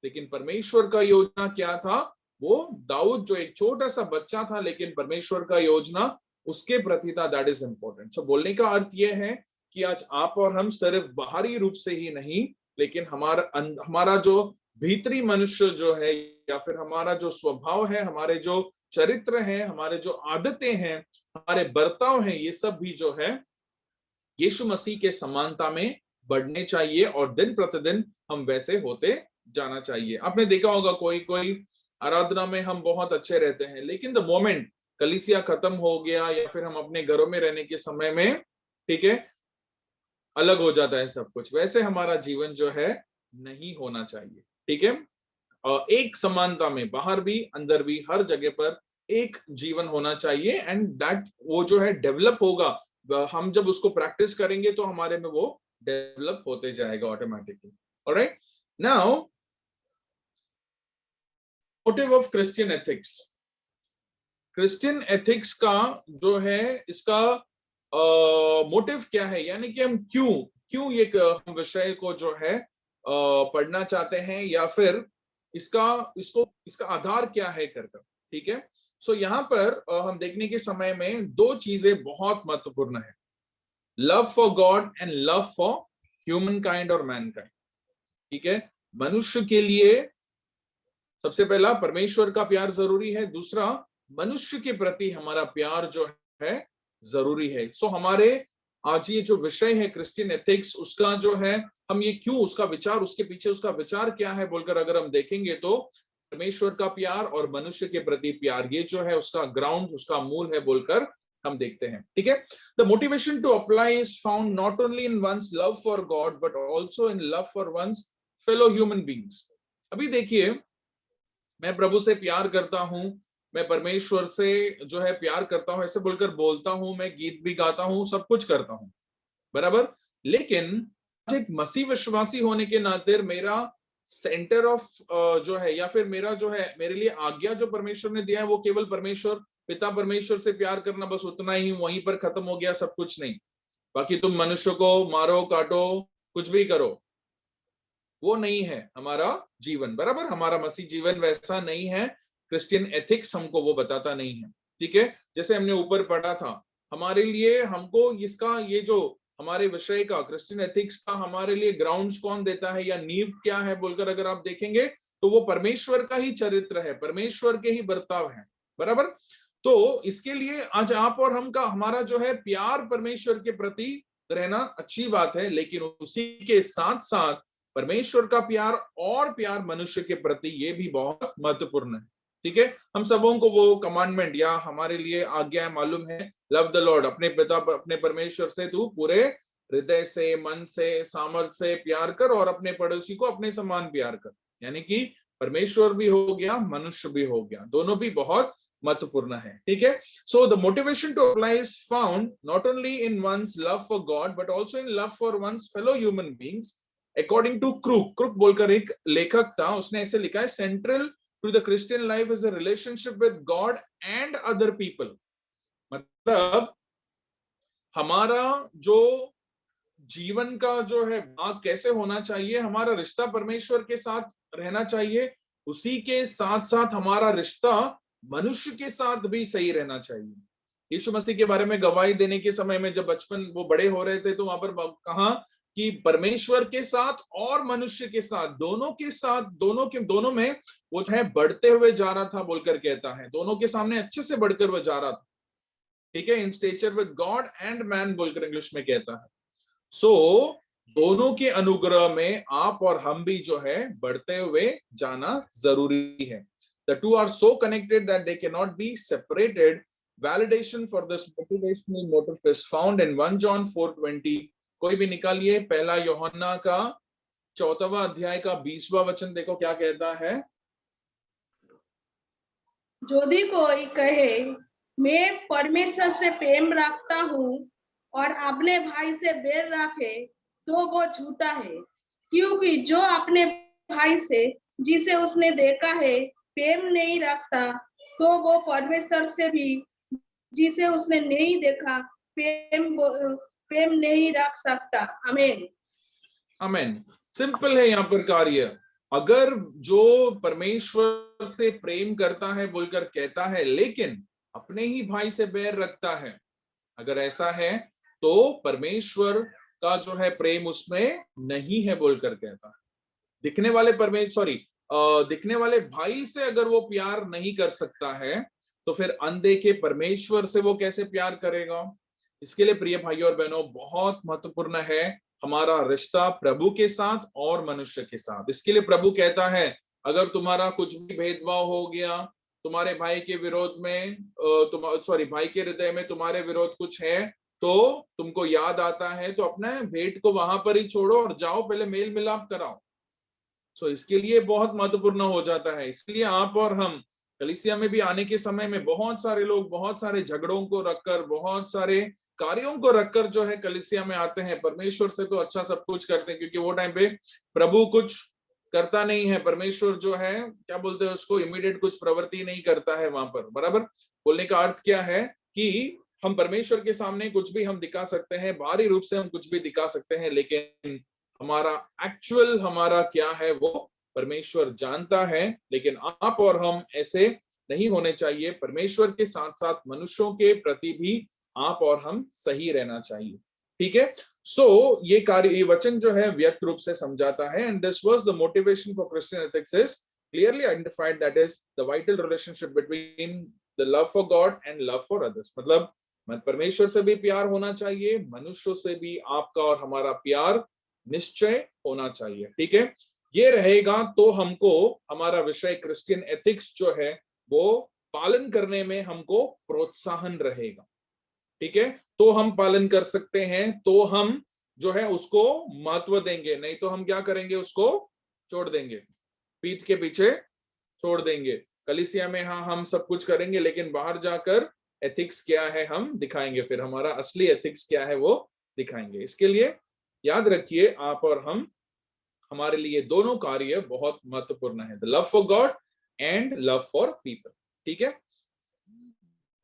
S1: लेकिन परमेश्वर का योजना क्या था? वो दाऊद जो एक छोटा सा बच्चा था, लेकिन परमेश्वर का योजना उसके प्रति था। That is important. सो बोलने का अर्थ यह है कि आज आप और हम सिर्फ बाहरी रूप से ही नहीं, लेकिन हमारा जो भीतरी मनुष्य जो है, या फिर हमारा जो स्वभाव है, हमारे जो चरित्र हैं, हमारे जो आदतें हैं, हमारे बर्ताव हैं, ये सब भी जो है यीशु मसीह के समानता में बढ़ने चाहिए और दिन प्रतिदिन हम वैसे होते जाना चाहिए। आपने देखा होगा कोई कोई आराधना में हम बहुत अच्छे रहते हैं, लेकिन द मोमेंट कलीसिया खत्म हो गया या फिर हम अपने घरों में रहने के समय में, ठीक है, अलग हो जाता है सब कुछ। वैसे हमारा जीवन जो है नहीं होना चाहिए, ठीक है। एक समानता में बाहर भी अंदर भी हर जगह पर एक जीवन होना चाहिए, एंड दैट वो जो है डेवलप होगा। हम जब उसको प्रैक्टिस करेंगे तो हमारे में वो डेवलप होते जाएगा automatically. Alright, now motive of Christian ethics. Christian ethics का जो है इसका मोटिव क्या है, यानी कि हम क्यों ये विषय को जो है पढ़ना चाहते हैं, या फिर इसका आधार क्या है करकर, ठीक है। सो यहाँ पर हम देखने के समय में दो चीजें बहुत महत्वपूर्ण है, love for God and love for human kind और मैन काइंड, ठीक है। मनुष्य के लिए सबसे पहला परमेश्वर का प्यार जरूरी है, दूसरा मनुष्य के प्रति हमारा प्यार जो है जरूरी है। सो हमारे आज ये जो विषय है क्रिश्चियन एथिक्स, उसका जो है हम ये क्यों, उसका विचार, उसके पीछे उसका विचार क्या है बोलकर अगर हम देखेंगे तो परमेश्वर का प्यार और मनुष्य के प्रति प्यार, ये जो है उसका ग्राउंड, उसका मूल है बोलकर हम देखते हैं, ठीक है। The motivation to apply is found not only in one's love for God but also in love for one's fellow human beings. अभी देखिए, मैं प्रभु से प्यार करता हूं, मैं परमेश्वर से जो है प्यार करता हूं, ऐसे बोलकर बोलता हूं, मैं गीत भी गाता हूं, सब कुछ करता हूं, बराबर। लेकिन एक मसीह विश्वासी होने के नाते मेरा सेंटर ऑफ जो है, या फिर मेरा जो है, मेरे लिए आज्ञा जो परमेश्वर ने दिया है वो केवल परमेश्वर पिता परमेश्वर से प्यार करना, बस उतना ही, वहीं पर खत्म हो गया, सब कुछ नहीं। बाकी तुम मनुष्य को मारो, काटो, कुछ भी करो, वो नहीं है हमारा जीवन, बराबर। हमारा मसीह जीवन वैसा नहीं है, क्रिश्चियन एथिक्स हमको वो बताता नहीं है, ठीक है। जैसे हमने ऊपर पढ़ा था, हमारे लिए हमको इसका ये जो हमारे विषय का क्रिश्चियन एथिक्स का हमारे लिए ग्राउंड्स कौन देता है या नींव क्या है बोलकर अगर आप देखेंगे तो वो परमेश्वर का ही चरित्र है, परमेश्वर के ही बर्ताव है, बराबर। तो इसके लिए आज आप और हम का हमारा जो है प्यार परमेश्वर के प्रति रहना अच्छी बात है, लेकिन उसी के साथ साथ परमेश्वर का प्यार और प्यार मनुष्य के प्रति ये भी बहुत महत्वपूर्ण है, ठीक है। हम सबों को वो कमांडमेंट या हमारे लिए आज्ञा मालूम है, लव द लॉर्ड, अपने पिता अपने परमेश्वर से तू पूरे हृदय से, मन से, सामर्थ्य से प्यार कर और अपने पड़ोसी को अपने समान प्यार कर। यानी कि परमेश्वर भी हो गया, मनुष्य भी हो गया, दोनों भी बहुत महत्वपूर्ण है, ठीक है। So the motivation to apply is found not only in one's love for God but also in love for one's fellow human beings. According to Crook बोलकर एक लेखक था, उसने ऐसे लिखा है, central to the Christian life is a relationship with God and other people। मतलब हमारा जो जीवन का जो है भाग कैसे होना चाहिए, हमारा रिश्ता परमेश्वर के साथ रहना चाहिए, उसी के साथ साथ हमारा रिश्ता मनुष्य के साथ भी सही रहना चाहिए। यीशु मसीह के बारे में गवाही देने के समय में जब बचपन वो बड़े हो रहे थे तो वहां पर कहा कि परमेश्वर के साथ और मनुष्य के साथ, दोनों के साथ, दोनों में वो जो है बढ़ते हुए जा रहा था बोलकर कहता है, दोनों के सामने अच्छे से बढ़कर वो जा रहा था, ठीक है। In stature with God and man बोलकर इंग्लिश में कहता है। सो दोनों के अनुग्रह में आप और हम भी जो है बढ़ते हुए जाना जरूरी है। The two are so connected that they cannot be separated. Validation for this motivational motive is found in 1 John 4:20। कोई भी निकालिए, पहला यूहन्ना का 14वां अध्याय का 20वां वचन देखो क्या कहता है।
S3: यदि कोई कहे मैं परमेश्वर से प्रेम रखता हूँ और अपने भाई से बैर रखे तो वो झूठा है, क्योंकि जो अपने भाई से जिसे उसने देखा है प्रेम नहीं रखता तो वो परमेश्वर से भी जिसे उसने नहीं देखा प्रेम नहीं रख सकता। आमीन।
S1: आमीन। सिंपल है यहाँ पर कार्य। अगर जो परमेश्वर से प्रेम करता है बोलकर कहता है लेकिन अपने ही भाई से बैर रखता है, अगर ऐसा है तो परमेश्वर का जो है प्रेम उसमें नहीं है बोलकर कहता है। दिखने वाले भाई से अगर वो प्यार नहीं कर सकता है तो फिर अनदेखे परमेश्वर से वो कैसे प्यार करेगा। इसके लिए प्रिय भाइयों और बहनों, बहुत महत्वपूर्ण है हमारा रिश्ता प्रभु के साथ और मनुष्य के साथ। इसके लिए प्रभु कहता है अगर तुम्हारा कुछ भी भेदभाव हो गया, तुम्हारे भाई के विरोध में भाई के हृदय में तुम्हारे विरोध कुछ है, तो तुमको याद आता है तो अपना भेंट को वहां पर ही छोड़ो और जाओ पहले मेल मिलाप कराओ। इसके लिए बहुत महत्वपूर्ण हो जाता है। इसलिए आप और हम कलीसिया में भी आने के समय में बहुत सारे लोग बहुत सारे झगड़ों को रखकर, बहुत सारे कार्यों को रखकर जो है कलीसिया में आते हैं। परमेश्वर से तो अच्छा सब कुछ करते हैं, क्योंकि वो टाइम पे प्रभु कुछ करता नहीं है। परमेश्वर जो है क्या बोलते हैं उसको, इमीडिएट कुछ प्रवृत्ति नहीं करता है वहां पर। बराबर बोलने का अर्थ क्या है कि हम परमेश्वर के सामने कुछ भी हम दिखा सकते हैं, बाहरी रूप से हम कुछ भी दिखा सकते हैं, लेकिन हमारा एक्चुअल हमारा क्या है वो परमेश्वर जानता है। लेकिन आप और हम ऐसे नहीं होने चाहिए। परमेश्वर के साथ साथ मनुष्यों के प्रति भी आप और हम सही रहना चाहिए। ठीक है। ये वचन जो है व्यक्त रूप से समझाता है। And this was the motivation for Christian ethics is clearly identified, that is the vital relationship between the love for God and love for others. मतलब परमेश्वर से भी प्यार होना चाहिए, मनुष्यों से भी आपका और हमारा प्यार निश्चय होना चाहिए। ठीक है। ये रहेगा तो हमको हमारा विषय क्रिश्चियन एथिक्स जो है वो पालन करने में हमको प्रोत्साहन रहेगा। ठीक है। तो हम पालन कर सकते हैं, तो हम जो है उसको महत्व देंगे, नहीं तो हम क्या करेंगे, उसको छोड़ देंगे, पीठ के पीछे छोड़ देंगे। कलीसिया में हाँ हम सब कुछ करेंगे, लेकिन बाहर जाकर एथिक्स क्या है हम दिखाएंगे, फिर हमारा असली एथिक्स क्या है वो दिखाएंगे। इसके लिए याद रखिए आप और हम, हमारे लिए दोनों कार्य बहुत महत्वपूर्ण है, the love for God and love for people. ठीक है।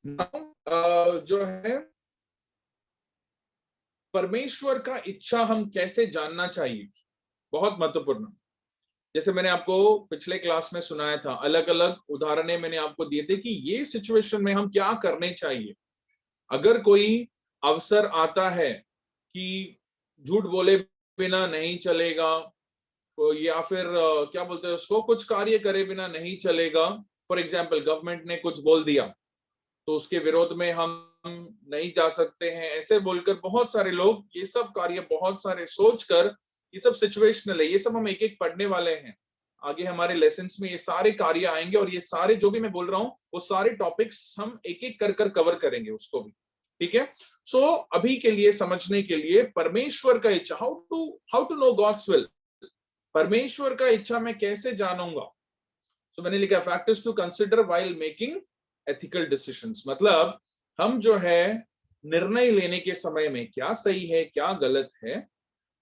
S1: जो है परमेश्वर का इच्छा हम कैसे जानना चाहिए, बहुत महत्वपूर्ण। जैसे मैंने आपको पिछले क्लास में सुनाया था, अलग अलग उदाहरणें मैंने आपको दिए थे कि ये सिचुएशन में हम क्या करने चाहिए। अगर कोई अवसर आता है कि झूठ बोले बिना नहीं चलेगा, या फिर क्या बोलते हैं उसको, कुछ कार्य करे बिना नहीं चलेगा। फॉर एग्जाम्पल गवर्नमेंट ने कुछ बोल दिया तो उसके विरोध में हम नहीं जा सकते हैं, ऐसे बोलकर बहुत सारे लोग ये सब कार्य बहुत सारे सोचकर, ये सब सिचुएशनल है, ये सब हम एक एक पढ़ने वाले हैं। आगे हमारे लेसन्स में ये सारे कार्य आएंगे और ये सारे जो भी मैं बोल रहा हूँ वो सारे टॉपिक्स हम एक एक कर कवर करेंगे उसको भी। ठीक है। अभी के लिए समझने के लिए परमेश्वर का इच्छा, how to know God's will, परमेश्वर का इच्छा मैं कैसे जानूंगा। मैंने लिखा factors to consider while making ethical decisions. मतलब हम जो है निर्णय लेने के समय में क्या सही है क्या गलत है,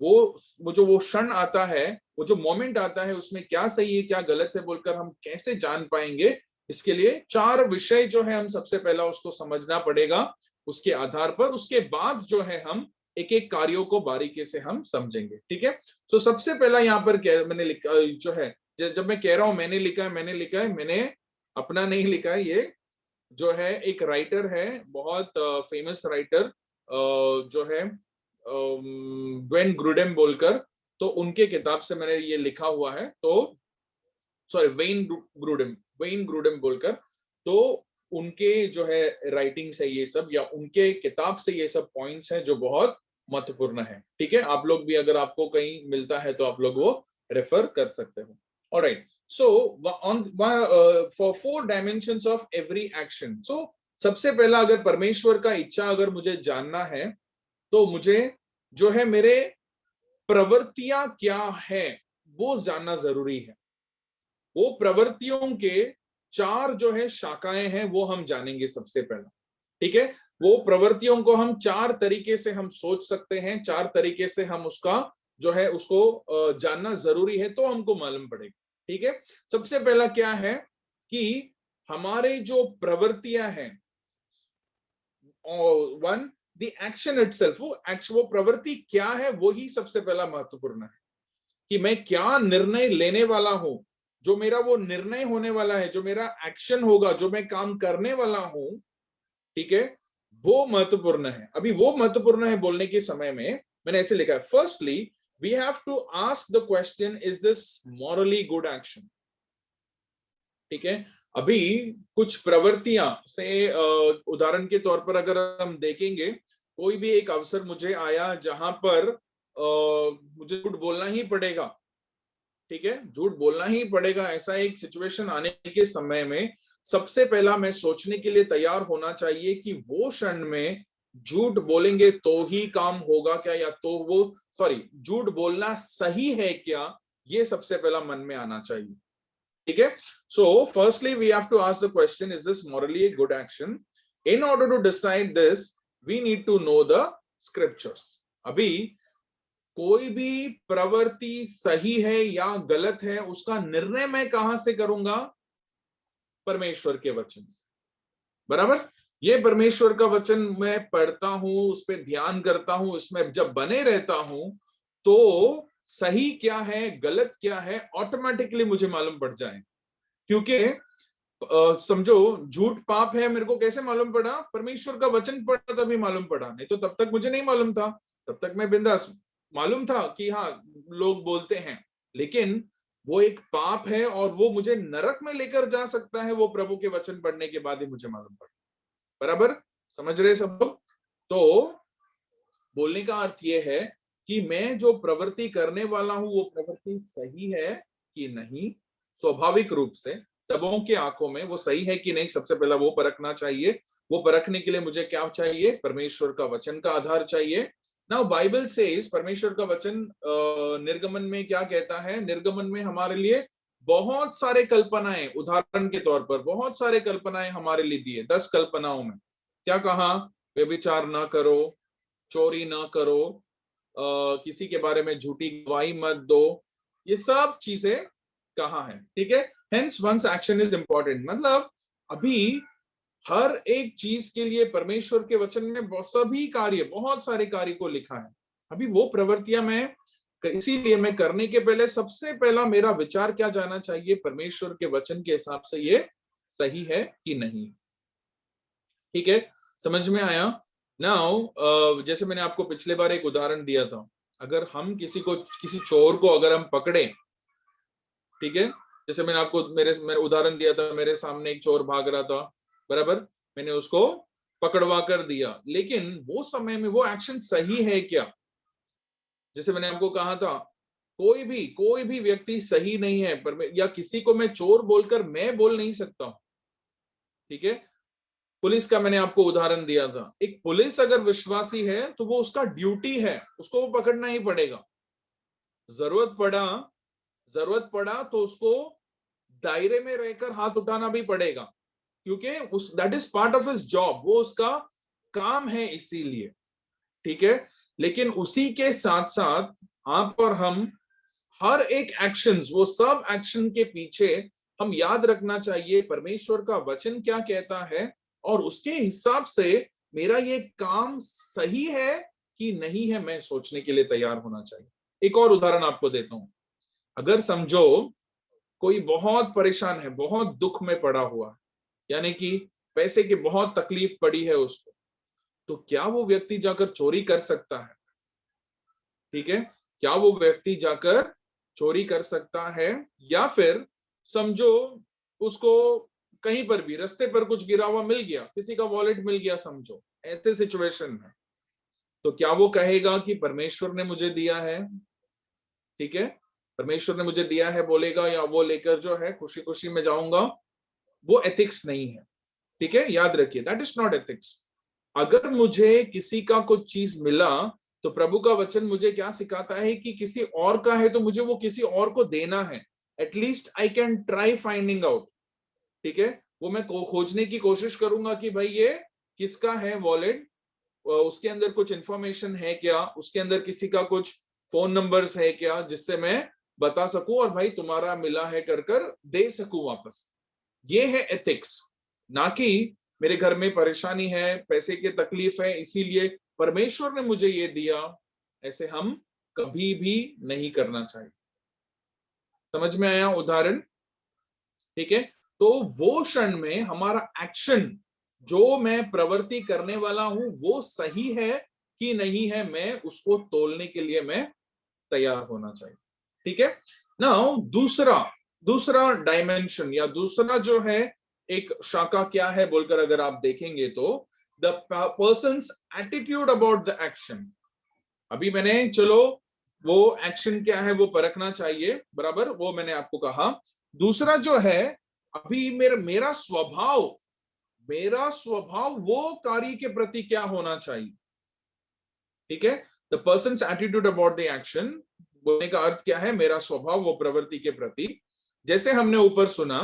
S1: वो जो वो क्षण आता है, वो जो मोमेंट आता है, उसमें क्या सही है क्या गलत है बोलकर हम कैसे जान पाएंगे। इसके लिए 4 विषय जो है हम सबसे पहला उसको समझना पड़ेगा। उसके आधार पर उसके बाद जो है हम एक एक कार्यों को बारीकी से हम समझेंगे। ठीक है। सबसे पहला यहाँ पर मैंने लिखा जो है, जब मैं कह रहा हूं मैंने लिखा है, मैंने अपना नहीं लिखा है। ये जो है एक राइटर है, बहुत फेमस राइटर जो है वेन ग्रूडेम बोलकर, तो उनके किताब से मैंने ये लिखा हुआ है। तो सॉरी वेन ग्रूडेम बोलकर, तो उनके जो है राइटिंग्स है ये सब, या उनके किताब से ये सब पॉइंट्स हैं जो बहुत महत्वपूर्ण है। ठीक है। आप लोग भी अगर आपको कहीं मिलता है तो आप लोग वो रेफर कर सकते हो। Alright. for 4 dimensions of every action. सबसे पहला अगर परमेश्वर का इच्छा अगर मुझे जानना है तो मुझे जो है मेरे प्रवृत्तियां क्या है वो जानना जरूरी है। वो प्रवृत्तियों के 4 जो है शाखाएं हैं वो हम जानेंगे सबसे पहला। ठीक है, वो प्रवृत्तियों को हम 4 तरीके से हम सोच सकते हैं, 4 तरीके से हम उसका जो है उसको जानना जरूरी है, तो हमको मालूम पड़ेगा। ठीक है, सबसे पहला क्या है कि हमारे जो प्रवृत्तियां हैं, वन द एक्शन इटसेल्फ, वो प्रवृत्ति क्या है, वो ही सबसे पहला महत्वपूर्ण है कि मैं क्या निर्णय लेने वाला हूं, जो मेरा वो निर्णय होने वाला है, जो मेरा एक्शन होगा, जो मैं काम करने वाला हूं, ठीक है, वो महत्वपूर्ण है। अभी वो महत्वपूर्ण है बोलने के समय में मैंने ऐसे लिखा है, firstly we have to ask the question, is this morally good action. ठीक है, अभी कुछ प्रवृत्तियां से उदाहरण के तौर पर अगर हम देखेंगे, कोई भी एक अवसर मुझे आया जहां पर मुझे झूठ बोलना ही पड़ेगा, ठीक है, झूठ बोलना ही पड़ेगा, ऐसा एक सिचुएशन आने के समय में सबसे पहला मैं सोचने के लिए तैयार होना चाहिए कि वो क्षण में झूठ बोलेंगे तो ही काम होगा क्या, या तो वो झूठ बोलना सही है क्या, ये सबसे पहला मन में आना चाहिए। ठीक है, so firstly we have to ask the question, is this morally a good action? In order to decide this we need to know the scriptures. अभी कोई भी प्रवृत्ति सही है या गलत है, उसका निर्णय मैं कहां से करूंगा? परमेश्वर के वचन से। बराबर, ये परमेश्वर का वचन मैं पढ़ता हूं, उस पर ध्यान करता हूं, इसमें जब बने रहता हूं, तो सही क्या है गलत क्या है ऑटोमेटिकली मुझे मालूम पड़ जाए। क्योंकि समझो झूठ पाप है, मेरे को कैसे मालूम पड़ा? परमेश्वर का वचन पढ़ा तभी मालूम पड़ा, नहीं तो तब तक मुझे नहीं मालूम था। तब तक मैं बिंदास, मालूम था कि हाँ लोग बोलते हैं, लेकिन वो एक पाप है और वो मुझे नरक में लेकर जा सकता है, वो प्रभु के वचन पढ़ने के बाद ही मुझे मालूम पड़ा। बराबर, समझ रहे सब लोग? तो बोलने का अर्थ ये है कि मैं जो प्रवृत्ति करने वाला हूं वो प्रवृत्ति सही है कि नहीं। स्वाभाविक रूप से सबों के आंखों में वो सही है कि नहीं, सबसे पहला वो परखना चाहिए। वो परखने के लिए मुझे क्या चाहिए? परमेश्वर का वचन का आधार चाहिए। नाउ बाइबल सेज, परमेश्वर का वचन निर्गमन में क्या कहता है? निर्गमन में हमारे लिए बहुत सारे कल्पनाएं, उदाहरण के तौर पर बहुत सारे कल्पनाएं हमारे लिए दिए। 10 कल्पनाओं में क्या कहा? व्यभिचार ना करो, चोरी ना करो, किसी के बारे में झूठी गवाही मत दो, ये सब चीजें कहाँ है। ठीक है, hence one's action is important. मतलब अभी हर एक चीज के लिए परमेश्वर के वचन में सभी कार्य, बहुत सारे कार्य को लिखा है। अभी वो प्रवृत्तियां मैं, इसीलिए मैं करने के पहले सबसे पहला मेरा विचार क्या जाना चाहिए? परमेश्वर के वचन के हिसाब से ये सही है कि नहीं। ठीक है, समझ में आया? नाउ जैसे मैंने आपको पिछले बार एक उदाहरण दिया था, अगर हम किसी चोर को अगर हम पकड़े, ठीक है, जैसे मैंने आपको मेरे उदाहरण दिया था, मेरे सामने एक चोर भाग रहा था, बराबर, मैंने उसको पकड़वा कर दिया, लेकिन वो समय में वो एक्शन सही है क्या? जैसे मैंने आपको कहा था, कोई भी व्यक्ति सही नहीं है, पर या किसी को मैं चोर बोलकर मैं बोल नहीं सकता हूं। ठीक है, पुलिस का मैंने आपको उदाहरण दिया था। एक पुलिस अगर विश्वासी है तो वो उसका ड्यूटी है, उसको वो पकड़ना ही पड़ेगा। जरूरत पड़ा तो उसको दायरे में रहकर हाथ उठाना भी पड़ेगा, क्योंकि उस that is part of his job, वो उसका काम है, इसीलिए। ठीक है, लेकिन उसी के साथ साथ आप और हम हर एक एक्शंस, वो सब एक्शन के पीछे हम याद रखना चाहिए परमेश्वर का वचन क्या कहता है, और उसके हिसाब से मेरा ये काम सही है कि नहीं है, मैं सोचने के लिए तैयार होना चाहिए। एक और उदाहरण आपको देता हूं। अगर समझो कोई बहुत परेशान है, बहुत दुख में पड़ा हुआ है, यानी कि पैसे की बहुत तकलीफ पड़ी है उसको, तो क्या वो व्यक्ति जाकर चोरी कर सकता है? ठीक है, क्या वो व्यक्ति जाकर चोरी कर सकता है? या फिर समझो उसको कहीं पर भी रास्ते पर कुछ गिरा हुआ मिल गया, किसी का वॉलेट मिल गया, समझो ऐसे सिचुएशन में, तो क्या वो कहेगा कि परमेश्वर ने मुझे दिया है? ठीक है, परमेश्वर ने मुझे दिया है बोलेगा, या वो लेकर जो है खुशी खुशी में जाऊंगा? वो एथिक्स नहीं है। ठीक है, याद रखिए, दैट इज नॉट एथिक्स। अगर मुझे किसी का कुछ चीज मिला तो प्रभु का वचन मुझे क्या सिखाता है कि किसी और का है तो मुझे वो किसी और को देना है। At least I can try finding out, ठीक है। वो मैं खोजने की कोशिश करूंगा कि भाई ये किसका है वॉलेट, उसके अंदर कुछ इंफॉर्मेशन है क्या, उसके अंदर किसी का कुछ फोन नंबर्स है क्या, जिससे मैं बता सकूं और भाई तुम्हारा मिला है कर कर दे सकूं वापस। ये है एथिक्स, ना कि मेरे घर में परेशानी है, पैसे की तकलीफ है, इसीलिए परमेश्वर ने मुझे ये दिया। ऐसे हम कभी भी नहीं करना चाहिए। समझ में आया उदाहरण? ठीक है। तो वो क्षण में हमारा एक्शन, जो मैं प्रवृत्ति करने वाला हूं वो सही है कि नहीं है, मैं उसको तोलने के लिए मैं तैयार होना चाहिए। ठीक है। नाउ दूसरा डायमेंशन या दूसरा जो है एक शाखा क्या है बोलकर अगर आप देखेंगे तो the persons attitude about the action. अभी मैंने चलो वो एक्शन क्या है वो परखना चाहिए, बराबर, वो मैंने आपको कहा। दूसरा जो है अभी मेरा स्वभाव वो कार्य के प्रति क्या होना चाहिए। ठीक है। The persons attitude about the action बोलने का अर्थ क्या है, मेरा स्वभाव वो प्रवृत्ति के प्रति। जैसे हमने ऊपर सुना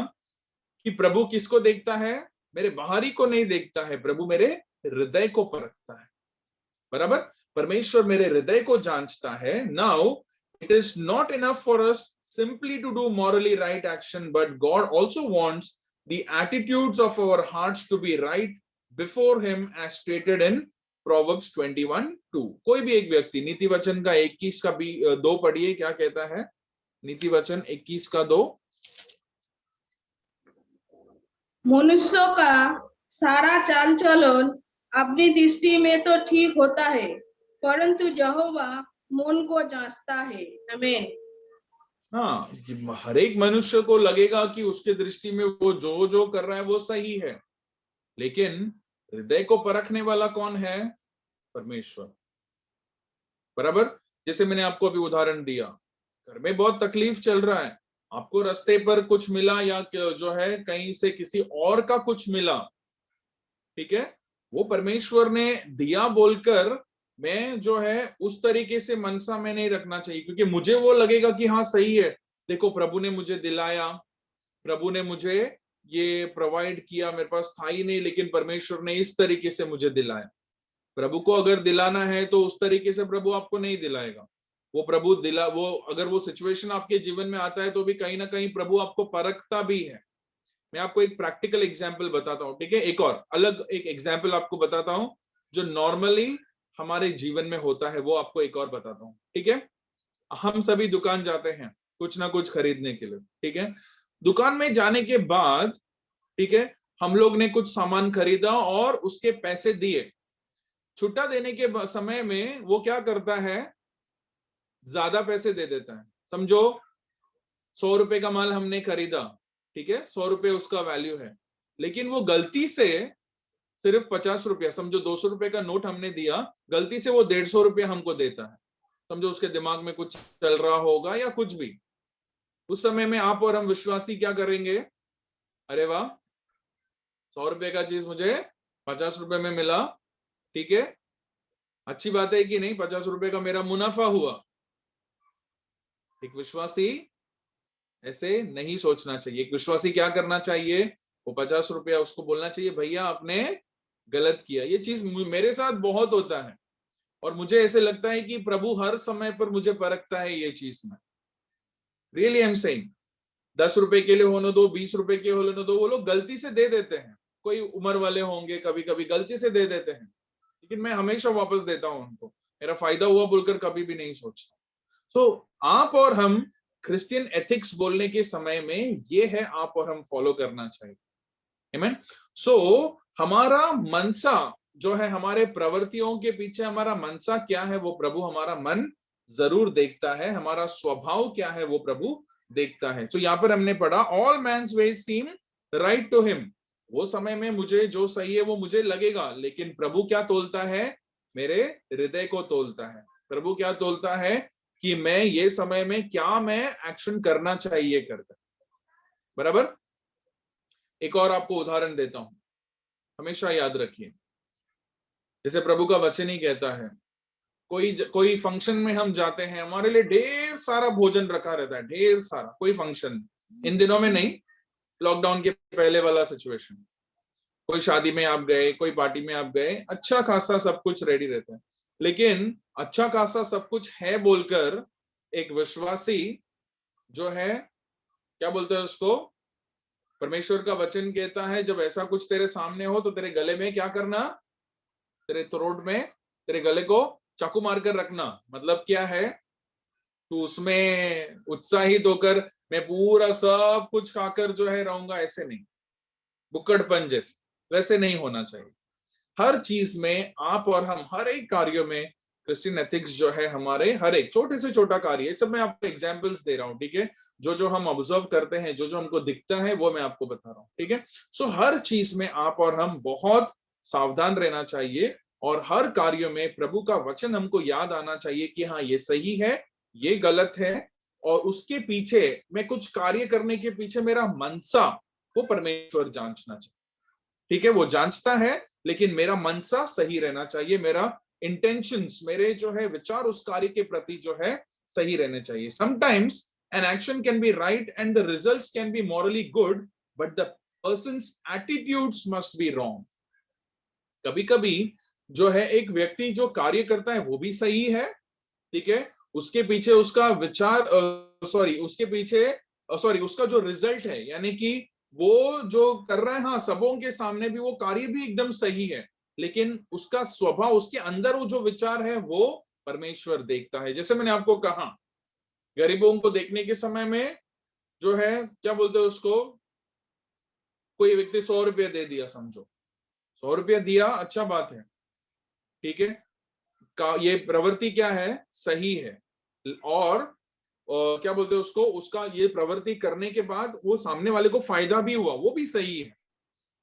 S1: कि प्रभु किसको देखता है, मेरे बाहरी को नहीं देखता है, प्रभु मेरे हृदय को परखता है, बराबर। परमेश्वर मेरे हृदय को जांचता है। Now it is not enough for us simply to do morally right action, but God also wants the attitudes of our hearts to be right before him as stated in Proverbs 21:2। कोई भी एक व्यक्ति नीति वचन का 21 का 2 पढ़िए, क्या कहता है नीति वचन 21 का 2।
S3: मनुष्य का सारा चाल चलन अपनी दृष्टि में तो ठीक होता है, परंतु यहोवा मन को जांचता है। आमीन।
S1: हाँ, हर एक मनुष्य को लगेगा कि उसके दृष्टि में वो जो कर रहा है वो सही है, लेकिन हृदय को परखने वाला कौन है? परमेश्वर, बराबर। जैसे मैंने आपको अभी उदाहरण दिया, घर में बहुत तकलीफ चल रहा है, आपको रास्ते पर कुछ मिला या जो है कहीं से किसी और का कुछ मिला, ठीक है, वो परमेश्वर ने दिया बोलकर मैं जो है उस तरीके से मनसा में नहीं रखना चाहिए, क्योंकि मुझे वो लगेगा कि हाँ सही है, देखो प्रभु ने मुझे दिलाया, प्रभु ने मुझे ये प्रोवाइड किया, मेरे पास था ही नहीं लेकिन परमेश्वर ने इस तरीके से मुझे दिलाया। प्रभु को अगर दिलाना है तो उस तरीके से प्रभु आपको नहीं दिलाएगा। वो अगर वो सिचुएशन आपके जीवन में आता है तो भी कहीं ना कहीं प्रभु आपको परखता भी है। मैं आपको एक प्रैक्टिकल एग्जाम्पल बताता हूँ, ठीक है, एक और अलग एक एग्जाम्पल आपको बताता हूँ जो नॉर्मली हमारे जीवन में होता है, वो आपको एक और बताता हूँ। ठीक है, हम सभी दुकान जाते हैं कुछ ना कुछ खरीदने के लिए, ठीक है। दुकान में जाने के बाद, ठीक है, हम लोग ने कुछ सामान खरीदा और उसके पैसे दिए। छुट्टा देने के समय में वो क्या करता है, ज्यादा पैसे दे देता है। समझो 100 रुपए का माल हमने खरीदा, ठीक है, 100 रुपए उसका वैल्यू है, लेकिन वो गलती से सिर्फ 50 रुपया, समझो 200 रुपए का नोट हमने दिया, गलती से वो 150 रुपया हमको देता है। समझो उसके दिमाग में कुछ चल रहा होगा या कुछ भी। उस समय में आप और हम विश्वासी क्या करेंगे, अरे वाह 100 रुपए का चीज मुझे 50 रुपए में मिला, ठीक है, अच्छी बात है कि नहीं, 50 रुपए का मेरा मुनाफा हुआ। एक विश्वासी ऐसे नहीं सोचना चाहिए। एक विश्वासी क्या करना चाहिए, वो 50 रुपया उसको बोलना चाहिए, भैया आपने गलत किया। ये चीज मेरे साथ बहुत होता है और मुझे ऐसे लगता है कि प्रभु हर समय पर मुझे परखता है ये चीज में। रियली आई एम सेइंग, 10 रुपए के लिए होने दो, 20 रुपए के होने दो, वो लोग गलती से दे देते हैं। कोई उम्र वाले होंगे, कभी कभी गलती से दे देते हैं, लेकिन मैं हमेशा वापस देता हूं उनको, मेरा फायदा हुआ बोलकर कभी भी नहीं सोचता। सो आप और हम क्रिश्चियन एथिक्स बोलने के समय में ये है आप और हम फॉलो करना चाहिए। आमीन। सो हमारा मनसा जो है, हमारे प्रवृत्तियों के पीछे हमारा मनसा क्या है वो प्रभु हमारा मन जरूर देखता है, हमारा स्वभाव क्या है वो प्रभु देखता है। तो यहाँ पर हमने पढ़ा all man's ways seem right to him. वो समय में मुझे जो सही है वो मुझे लगेगा, लेकिन प्रभु क्या तोलता है, मेरे हृदय को तोलता है। प्रभु क्या तोलता है कि मैं ये समय में क्या मैं एक्शन करना चाहिए करकर, बराबर। एक और आपको उदाहरण देता हूं, हमेशा याद रखिए, जैसे प्रभु का वचन ही कहता है कोई फंक्शन में हम जाते हैं, हमारे लिए ढेर सारा भोजन रखा रहता है, ढेर सारा, कोई फंक्शन, इन दिनों में नहीं, लॉकडाउन के पहले वाला सिचुएशन, कोई शादी में आप गए, कोई पार्टी में आप गए, अच्छा खासा सब कुछ रेडी रहता है। लेकिन अच्छा खासा सब कुछ है बोलकर एक विश्वासी जो है, क्या बोलते हैं उसको, परमेश्वर का वचन कहता है जब ऐसा कुछ तेरे सामने हो तो तेरे गले में क्या करना, तेरे थ्रोट में, तेरे गले को चाकू मारकर रखना। मतलब क्या है, तू उसमें उत्साहित होकर मैं पूरा सब कुछ खाकर जो है रहूंगा, ऐसे नहीं, बुक्कड़पन जैसे, वैसे नहीं होना चाहिए। हर चीज में आप और हम, हर एक कार्यों में क्रिश्चियन एथिक्स जो है हमारे, हर एक छोटे से छोटा कार्य, ये सब मैं आपको एग्जांपल्स दे रहा हूँ, ठीक है, जो जो हम ऑब्जर्व करते हैं, जो जो हमको दिखता है वो मैं आपको बता रहा हूँ, ठीक है। सो हर चीज में आप और हम बहुत सावधान रहना चाहिए, और हर कार्यों में प्रभु का वचन हमको याद आना चाहिए कि हाँ ये सही है, ये गलत है, और उसके पीछे मैं कुछ कार्य करने के पीछे मेरा मनसा, वो परमेश्वर जांचना चाहिए, ठीक है, वो जांचता है, लेकिन मेरा मनसा सही रहना चाहिए, मेरा इंटेंशंस, मेरे जो है विचार उस कार्य के प्रति जो है सही रहने चाहिए। Sometimes an action can be right and the results can be morally good, but the persons attitudes must be wrong. कभी कभी जो है एक व्यक्ति जो कार्य करता है वो भी सही है, ठीक है, उसके पीछे उसका विचार, उसका जो रिजल्ट है, यानी कि वो जो कर रहा है, हाँ सबों के सामने भी वो कार्य भी एकदम सही है, लेकिन उसका स्वभाव, उसके अंदर वो जो विचार है वो परमेश्वर देखता है। जैसे मैंने आपको कहा, गरीबों को देखने के समय में जो है, क्या बोलते हैं उसको, कोई व्यक्ति 100 रुपया दे दिया, समझो 100 रुपया दिया, अच्छा बात है, ठीक है, का ये प्रवृत्ति क्या है, सही है, और क्या बोलते हैं उसको, उसका ये प्रवृत्ति करने के बाद वो सामने वाले को फायदा भी हुआ, वो भी सही है।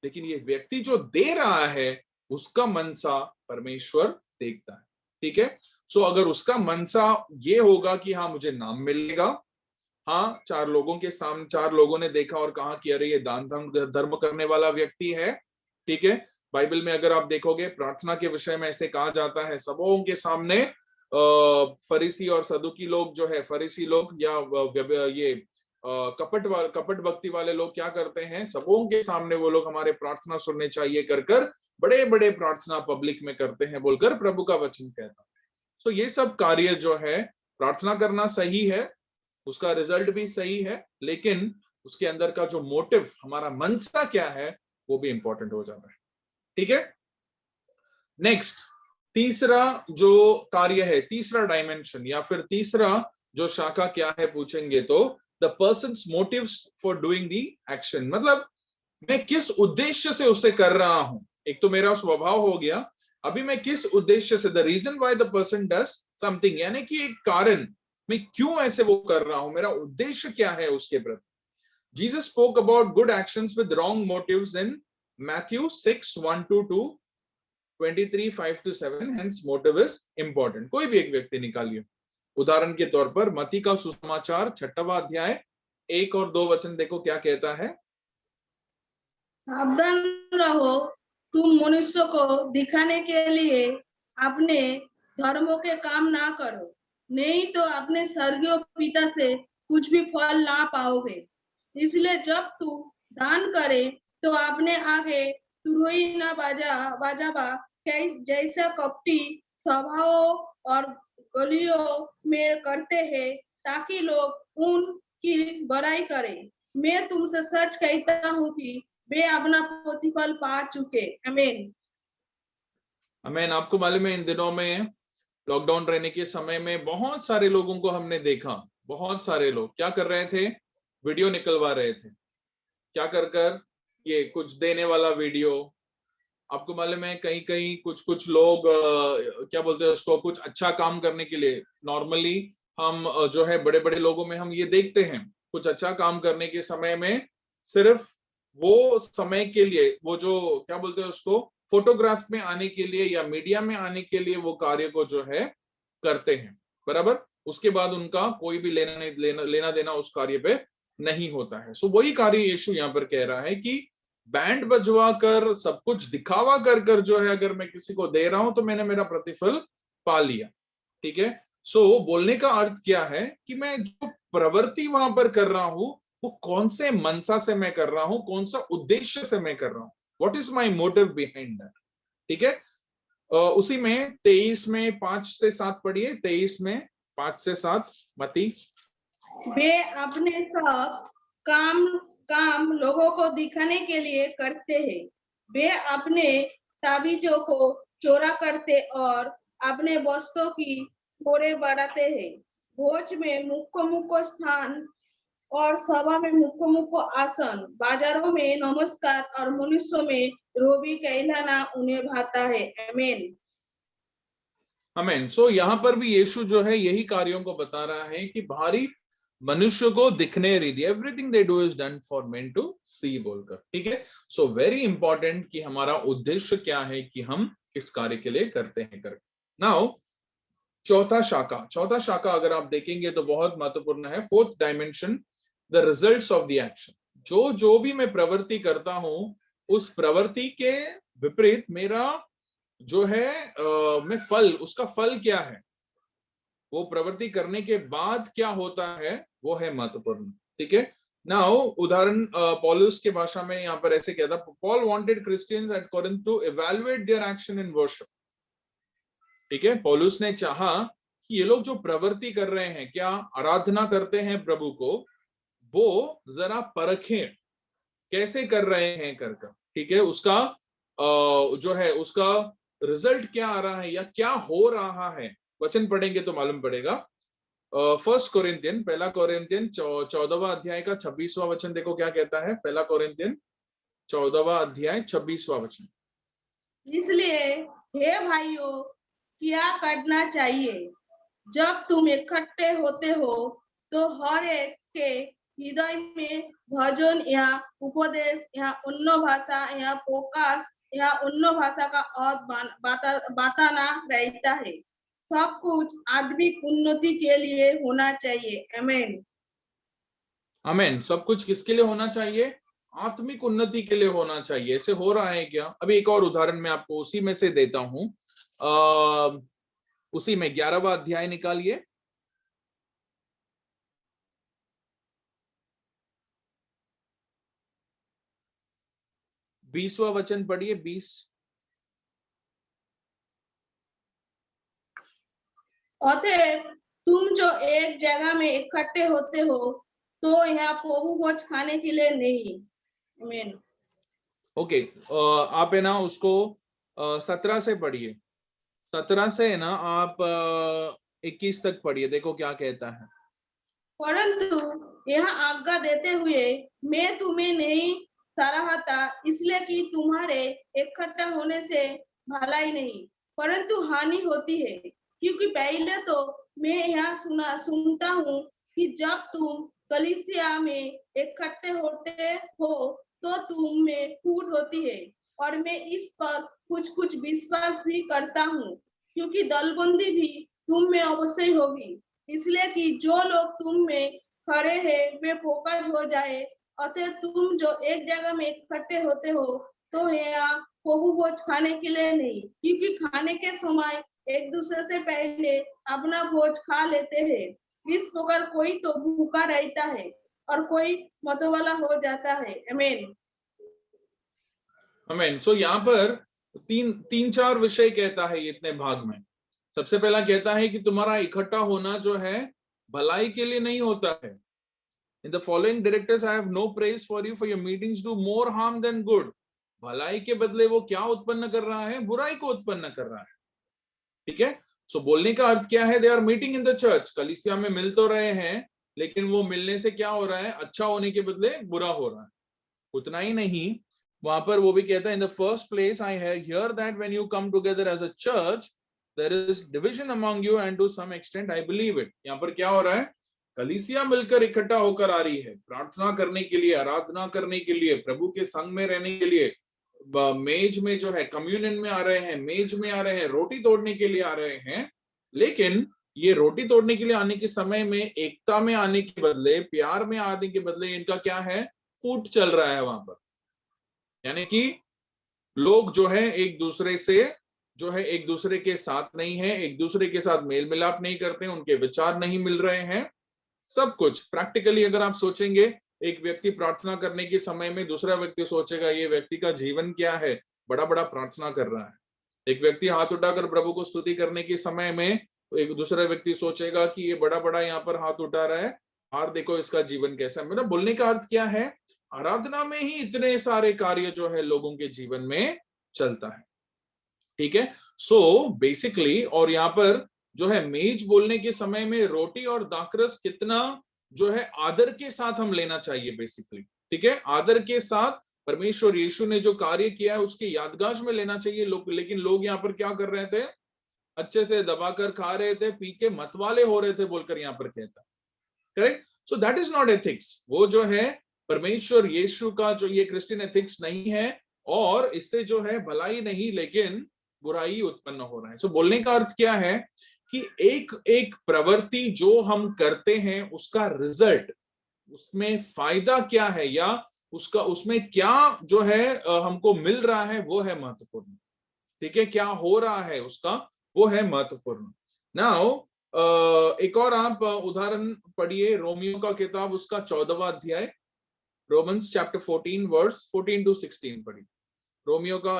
S1: लेकिन ये व्यक्ति जो दे रहा है उसका मनसा परमेश्वर देखता है, ठीक है। सो अगर उसका मनसा ये होगा कि हाँ मुझे नाम मिलेगा, हाँ 4 लोगों के सामने, 4 लोगों ने देखा और कहा कि अरे ये दान धर्म करने वाला व्यक्ति है, ठीक है। बाइबल में अगर आप देखोगे, प्रार्थना के विषय में ऐसे कहा जाता है, सबों के सामने फरीसी और सदुकी लोग जो है, फरीसी लोग या ये कपट भक्ति वाले लोग क्या करते हैं, सबों के सामने वो लोग हमारे प्रार्थना सुनने चाहिए कर बड़े बड़े प्रार्थना पब्लिक में करते हैं बोलकर प्रभु का वचन कहता है। तो ये सब कार्य जो है, प्रार्थना करना सही है, उसका रिजल्ट भी सही है, लेकिन उसके अंदर का जो मोटिव, हमारा मनसा क्या है, वो भी इंपॉर्टेंट हो जाता है, ठीक है। नेक्स्ट, तीसरा जो कार्य है, तीसरा डायमेंशन या फिर तीसरा जो शाखा क्या है पूछेंगे तो, the person's motives for doing the action. मतलब मैं किस उद्देश्य से उसे कर रहा हूं, एक तो मेरा स्वभाव हो गया, अभी मैं किस उद्देश्य से, the reason why the person does something, यानी कि एक कारण, मैं क्यों ऐसे वो कर रहा हूं, मेरा उद्देश्य क्या है उसके प्रति। Jesus spoke about good actions with wrong motives in Matthew 6:1-2, 23:5-7, hence motive is important। कोई भी एक व्यक्ति निकालिए, उदाहरण के तौर पर मत्ती का सुसमाचार 6वां अध्याय 1 और 2 वचन देखो क्या कहता है।
S3: सावधान रहो, तुम मनुष्य को दिखाने के लिए अपने धर्मों के काम ना करो, नहीं तो अपने स्वर्गीय पिता से कुछ भी फल ना पाओगे। इसलिए जब तू दान करे तो अपने आगे तुरही न बाजाबा, जैसा कपटी सभाओं और गलियों में करते हैं, ताकि लोग उनकी बड़ाई करें। मैं तुमसे सच कहता हूँ कि वे अपना प्रतिफल पा चुके। आमीन।
S1: आमीन। आपको मालूम है, इन दिनों में लॉकडाउन रहने के समय में बहुत सारे लोगों को हमने देखा, बहुत सारे लोग क्या कर रहे थे, वीडियो निकलवा रहे थे, क्या कर ये कुछ देने वाला वीडियो। आपको मालूम है कहीं कहीं कुछ लोग क्या बोलते हैं उसको, कुछ अच्छा काम करने के लिए, नॉर्मली हम जो है बड़े बड़े लोगों में हम ये देखते हैं, कुछ अच्छा काम करने के समय में सिर्फ वो समय के लिए, वो जो क्या बोलते हैं उसको, फोटोग्राफ में आने के लिए या मीडिया में आने के लिए वो कार्य को जो है करते हैं, बराबर। उसके बाद उनका कोई भी लेना देना उस कार्य पे नहीं होता है। सो वही कार्य यीशु यहाँ पर कह रहा है कि बैंड बजवा कर, सब कुछ दिखावा कर जो है अगर मैं किसी को दे रहा हूं तो मैंने मेरा प्रतिफल पा लिया। ठीक है। सो बोलने का अर्थ क्या है कि मैं जो प्रवृत्ति वहां पर कर रहा हूं वो कौन से मनसा से मैं कर रहा हूं, कौन सा उद्देश्य से मैं कर रहा हूं, what is my motive behind that. ठीक है। उसी में 23 में 5 से 7 पढ़िए, 23 में 5 से 7 मती।
S3: वे अपने सब काम लोगों को दिखाने के लिए करते हैं। वे अपने ताबीजों को चोरा करते और अपने वस्तुओं की फोड़े बढ़ाते हैं। भोज में मुख्य स्थान और सभा में मुख्य आसन, बाजारों में नमस्कार और मनुष्यों में रोबी कहलाना उन्हें भाता है। आमीन।
S1: आमीन। सो यहाँ पर भी यीशु जो है यही कार्यों को बता रहा है कि बाहरी मनुष्य को दिखने रीति, everything they do is done for men to see बोलकर। ठीक है। सो वेरी इंपॉर्टेंट कि हमारा उद्देश्य क्या है, कि हम किस कार्य के लिए करते हैं। नाउ चौथा शाखा अगर आप देखेंगे तो बहुत महत्वपूर्ण है। Fourth dimension, the results of the action. जो भी मैं प्रवृत्ति करता हूं उस प्रवृत्ति के विपरीत मेरा जो है मैं फल, उसका फल क्या है, वो प्रवृत्ति करने के बाद क्या होता है, वो है महत्वपूर्ण। ठीक है। नाउ उदाहरण पॉलुस के भाषा में यहाँ पर ऐसे कहता, Paul wanted Christians at Corinth to evaluate their action in worship. ठीक है। पौलुस ने चाहा कि ये लोग जो प्रवृत्ति कर रहे हैं, क्या आराधना करते हैं प्रभु को, वो जरा परखें कैसे कर रहे हैं कर। ठीक है। उसका जो है उसका रिजल्ट क्या आ रहा है या क्या हो रहा है, वचन पढ़ेंगे तो मालूम पड़ेगा। फर्स्ट कोरिंथियन, पहला कोरिंथियन 14वां अध्याय का 26वां वचन देखो क्या कहता है। पहला कोरिंथियन 14वां अध्याय 26वां वचन।
S3: इसलिए हे भाइयों, क्या करना चाहिए? जब तुम इकट्ठे होते हो तो हर एक के हृदय में भजन या उपदेश या अन्य भाषा या प्रकाश या अन्य भाषा का अर्थ बताना रहता है। सब कुछ आत्मिक उन्नति के लिए होना चाहिए। आमीन।
S1: आमीन। सब कुछ किसके लिए होना चाहिए? आत्मिक उन्नति के लिए होना चाहिए। ऐसे हो रहा है क्या? अभी एक और उदाहरण मैं आपको उसी में से देता हूं। उसी में 11वां अध्याय निकालिए। बीसवां वचन पढ़िए। 20।
S3: अतः तुम जो एक जगह में इकट्ठे होते हो तो यहाँ प्रभु भोज खाने के लिए नहीं। आमीन।
S1: ओके। आप है ना उसको 17 से पढ़िए। 17 से है ना आप 21 तक पढ़िए, देखो क्या कहता है।
S3: परंतु यह आज्ञा देते हुए मैं तुम्हें नहीं सराहता, इसलिए कि तुम्हारे इकट्ठा होने से भलाई नहीं परंतु हानि होती है। क्योंकि पहले तो मैं यह सुनता हूँ कि जब तुम कलीसिया में इकट्ठे होते हो तो तुम में फूट होती है, और मैं इस पर कुछ विश्वास भी करता हूँ, क्योंकि दलबंदी भी तुम में अवश्य होगी। इसलिए कि जो लोग तुम में खड़े हैं वे फोकस हो जाए। अतः तुम जो एक जगह में इकट्ठे होते हो तो यहाँ प्रभु भोज खाने के लिए नहीं, क्योंकि खाने के समय एक दूसरे से पहले अपना भोज खा लेते हैं। इस प्रकार कोई तो भूखा रहता है और कोई मतवाला हो जाता है। आमीन।
S1: आमीन। सो यहाँ पर तीन चार विषय कहता है इतने भाग में। सबसे पहला कहता है कि तुम्हारा इकट्ठा होना जो है भलाई के लिए नहीं होता है। In the following directives I have no praise for you, for your meetings do more harm than good. भलाई के बदले वो क्या उत्पन्न कर रहा है? बुराई को उत्पन्न कर रहा है। ठीक है। सो बोलने का अर्थ क्या है? They are meeting in the church, कलीसिया में मिल तो रहे हैं, लेकिन वो मिलने से क्या हो रहा है? अच्छा होने के बदले बुरा हो रहा है। उतना ही नहीं, वहां पर वो भी कहता है, in the first place I hear that when you come together as a church there is division among you and to some extent I believe it. यहाँ पर क्या हो रहा है? कलीसिया मिलकर इकट्ठा होकर आ रही है प्रार्थना करने के लिए, आराधना करने के लिए, प्रभु के संग में रहने के लिए, मेज में जो है कम्युनियन में आ रहे हैं, मेज में आ रहे हैं, रोटी तोड़ने के लिए आ रहे हैं। लेकिन ये रोटी तोड़ने के लिए आने के समय में एकता में आने के बदले, प्यार में आने के बदले इनका क्या है? फूट चल रहा है वहां पर। यानी कि लोग जो है एक दूसरे से जो है एक दूसरे के साथ नहीं है, एक दूसरे के साथ मेल मिलाप नहीं करते हैं, उनके विचार नहीं मिल रहे हैं। सब कुछ प्रैक्टिकली अगर आप सोचेंगे, एक व्यक्ति प्रार्थना करने के समय में दूसरा व्यक्ति सोचेगा ये व्यक्ति का जीवन क्या है, बड़ा बड़ा प्रार्थना कर रहा है। एक व्यक्ति हाथ उठाकर प्रभु को स्तुति करने के समय में एक दूसरा व्यक्ति सोचेगा कि ये बड़ा बड़ा यहाँ पर हाथ उठा रहा है, और देखो इसका जीवन कैसा है। मेरा बोलने का अर्थ क्या है, आराधना में ही इतने सारे कार्य जो है लोगों के जीवन में चलता है। ठीक है, सो बेसिकली, और यहाँ पर जो है मेज बोलने के समय में रोटी और दाखरस कितना जो है आदर के साथ हम लेना चाहिए बेसिकली। ठीक है, आदर के साथ परमेश्वर यीशु ने जो कार्य किया है उसके यादगार में लेना चाहिए लोग। लेकिन लोग यहाँ पर क्या कर रहे थे, अच्छे से दबाकर खा रहे थे, पी के मतवाले हो रहे थे बोलकर यहाँ पर कहता। Correct, so that is not ethics. वो जो है परमेश्वर यीशु का जो ये क्रिश्चियन एथिक्स नहीं है, और इससे जो है भलाई नहीं लेकिन बुराई उत्पन्न हो रहा है। सो बोलने का अर्थ क्या है कि एक एक प्रवृत्ति जो हम करते हैं उसका रिजल्ट, उसमें फायदा क्या है, या उसका उसमें क्या जो है हमको मिल रहा है, वो है महत्वपूर्ण। ठीक है, क्या हो रहा है उसका, वो है महत्वपूर्ण। नाउ एक और आप उदाहरण पढ़िए, रोमियो का किताब उसका 14वां अध्याय, रोमन्स चैप्टर 14 वर्स 14 to 16 पढ़िए। रोमियो का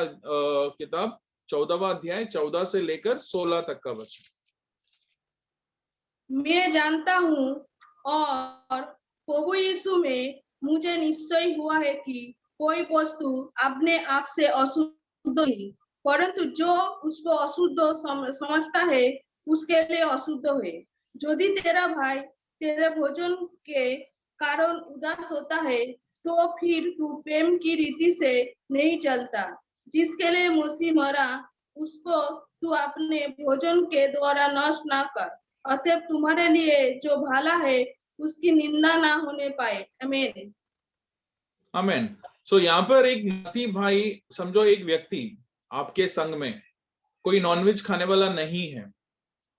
S1: किताब 14वां अध्याय 14 से लेकर 16 तक का वचन।
S3: मैं जानता हूँ और प्रभु यीशु में मुझे निश्चय हुआ है कि कोई वस्तु अपने आप से अशुद्ध नहीं, परंतु जो उसको अशुद्ध समझता है उसके लिए अशुद्ध है। यदि तेरा भाई तेरे भोजन के कारण उदास होता है तो फिर तू प्रेम की रीति से नहीं चलता जिसके लिए मसीह मरा, उसको तू अपने भोजन के द्वारा नष्ट ना कर। अतः तुम्हारे लिए जो भला है उसकी निंदा ना होने पाए। आमीन,
S1: आमीन। सो यहाँ पर एक मसीह भाई, समझो एक व्यक्ति आपके संग में कोई नॉनवेज खाने वाला नहीं है।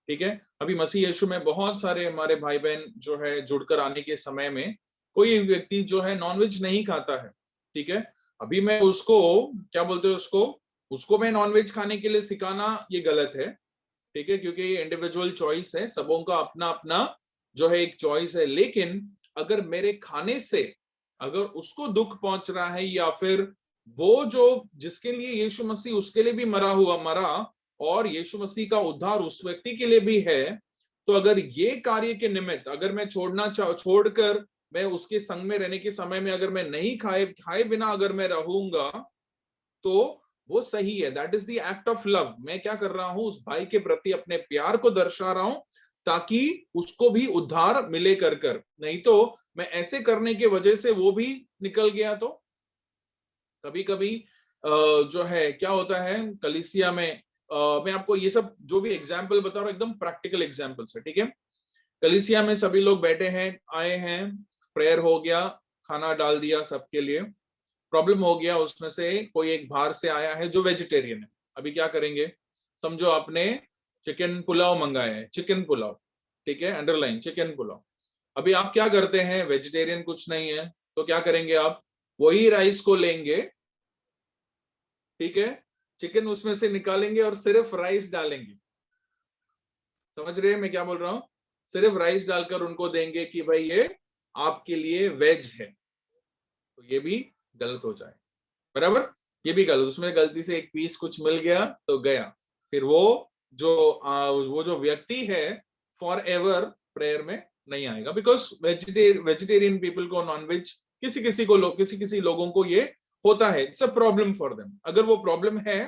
S1: ठीक है, अभी मसीह यीशु में बहुत सारे हमारे भाई बहन जो है जुड़कर आने के समय में कोई व्यक्ति जो है नॉनवेज नहीं खाता है। ठीक है, अभी मैं उसको क्या बोलते हैं, उसको मैं नॉनवेज खाने के लिए सिखाना ये गलत है। ठीक है, क्योंकि ये इंडिविजुअल चॉइस है, सबों का अपना अपना जो है एक चॉइस है। लेकिन अगर मेरे खाने से अगर उसको दुख पहुंच रहा है, या फिर वो जो जिसके लिए यीशु मसीह उसके लिए भी मरा और यीशु मसीह का उद्धार उस व्यक्ति के लिए भी है, तो अगर ये कार्य के निमित्त अगर मैं छोड़कर मैं उसके संग में रहने के समय में अगर मैं नहीं खाए बिना अगर मैं रहूंगा, तो वो सही है। That is the act of love. मैं क्या कर रहा हूं, उस भाई के प्रति अपने प्यार को दर्शा रहा हूं ताकि उसको भी उद्धार मिले कर। नहीं तो मैं ऐसे करने के वजह से वो भी निकल गया तो कभी कभी जो है क्या होता है कलीसिया में, मैं आपको ये सब जो भी एग्जाम्पल बता रहा हूँ एकदम प्रैक्टिकल एग्जाम्पल्स है। ठीक है, कलीसिया में सभी लोग बैठे हैं, आए हैं, प्रेयर हो गया, खाना डाल दिया सबके लिए, प्रॉब्लम हो गया, उसमें से कोई एक बाहर से आया है जो वेजिटेरियन है। अभी क्या करेंगे, समझो आपने चिकन पुलाव मंगाया है, चिकन पुलाव। ठीक है, अंडरलाइन चिकन पुलाव। अभी आप क्या करते हैं, वेजिटेरियन कुछ नहीं है तो क्या करेंगे, आप वही राइस को लेंगे, ठीक है, चिकन उसमें से निकालेंगे और सिर्फ राइस डालेंगे। समझ रहे हैं मैं क्या बोल रहा हूं, सिर्फ राइस डालकर उनको देंगे कि भाई ये आपके लिए वेज है, तो ये भी गलत हो जाए। बराबर, ये भी गलत, उसमें गलती से एक पीस कुछ मिल गया तो गया, फिर वो जो व्यक्ति है फॉर एवर प्रेयर में नहीं आएगा। बिकॉज वेजिटेरियन पीपल को नॉनवेज किसी लोगों को ये होता है, it's a problem for them. अगर वो प्रॉब्लम है,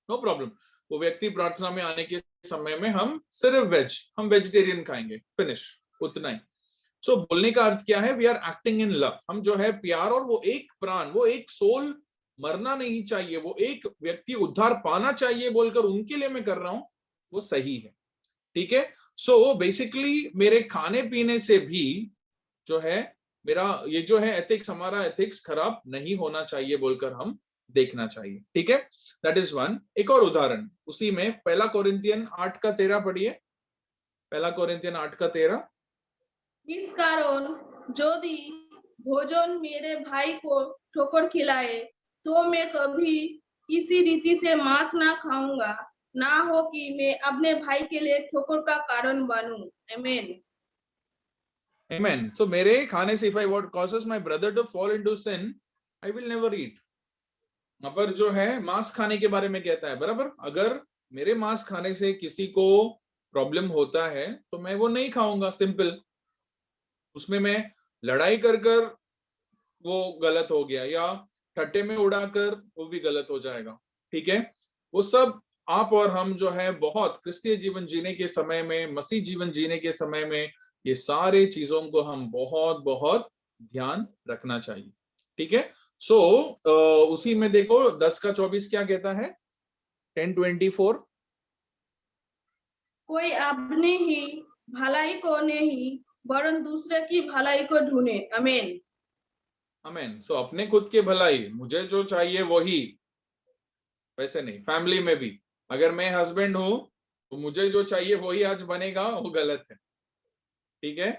S1: नो प्रॉब्लम, वो व्यक्ति प्रार्थना में आने के समय में हम सिर्फ हम वेजिटेरियन खाएंगे, फिनिश, उतना ही। सो बोलने का अर्थ क्या है, we are acting in love. हम जो है प्यार, और वो एक प्राण, वो एक सोल मरना नहीं चाहिए, वो एक व्यक्ति उद्धार पाना चाहिए बोलकर उनके लिए मैं कर रहा हूं, वो सही है। ठीक है, सो बेसिकली मेरे खाने पीने से भी जो है मेरा ये जो है एथिक्स, हमारा एथिक्स खराब नहीं होना चाहिए बोलकर हम देखना चाहिए। ठीक है, दैट इज वन। एक और उदाहरण उसी में 1 कोरिन्थियन 8:13 पढ़िए, 1 कोरिन्थियन 8:13।
S3: इस कारण यदि भोजन मेरे भाई को ठोकर खिलाए तो मैं कभी इसी रीति से मांस ना खाऊंगा, ना हो कि मैं अपने भाई के लिए ठोकर का कारण बनूं। आमीन।
S1: Amen. So मेरे खाने से if I what causes my brother to fall into sin, I will never eat. यहाँ पर जो है मांस खाने के बारे में कहता है, बराबर। अगर मेरे मांस खाने से किसी को प्रॉब्लम होता है तो मैं वो नहीं खाऊंगा, सिंपल। उसमें मैं लड़ाई कर कर वो गलत हो गया, या ठट्टे में उड़ाकर वो भी गलत हो जाएगा, ठीक है। वो सब आप और हम जो है बहुत क्रिस्तीय जीवन जीने के समय में, मसीह जीवन जीने के समय में, ये सारे चीजों को हम बहुत बहुत ध्यान रखना चाहिए, ठीक है। सो उसी में देखो 10:24 क्या कहता है, 10:24।
S3: कोई अपनी ही भलाई को नहीं वरन दूसरे की भलाई को ढूंढे। आमीन।
S1: आमीन। सो अपने खुद के भलाई, मुझे जो चाहिए वही, वैसे नहीं। फैमिली में भी अगर मैं हस्बैंड हूं तो मुझे जो चाहिए वही आज बनेगा, वो गलत है, ठीक है।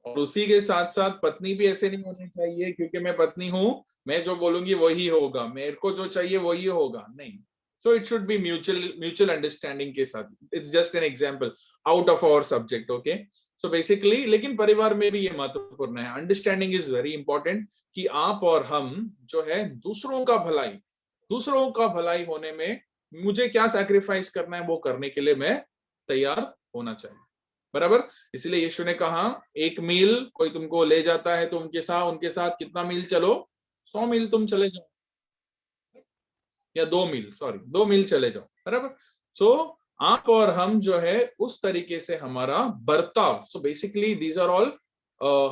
S1: और उसी के साथ साथ पत्नी भी ऐसे नहीं होनी चाहिए क्योंकि मैं पत्नी हूं, मैं जो बोलूंगी वही होगा, मेरे को जो चाहिए वही होगा, नहीं। So it should be mutual understanding के साथ। It's just an example out of our subject, okay. So basically, लेकिन परिवार में भी ये महत्वपूर्ण है, अंडरस्टैंडिंग इज वेरी इंपॉर्टेंट, कि आप और हम जो है दूसरों का भलाई होने में मुझे क्या सैक्रिफाइस करना है वो करने के लिए मैं तैयार होना चाहिए, बराबर। इसलिए यीशु ने कहा, एक मील कोई तुमको ले जाता है तो उनके साथ कितना मील चलो, 100 मील तुम चले जाओ, या 2 मील, सॉरी 2 मील चले जाओ, बराबर। सो आप और हम जो है उस तरीके से हमारा बर्ताव, so basically these are all,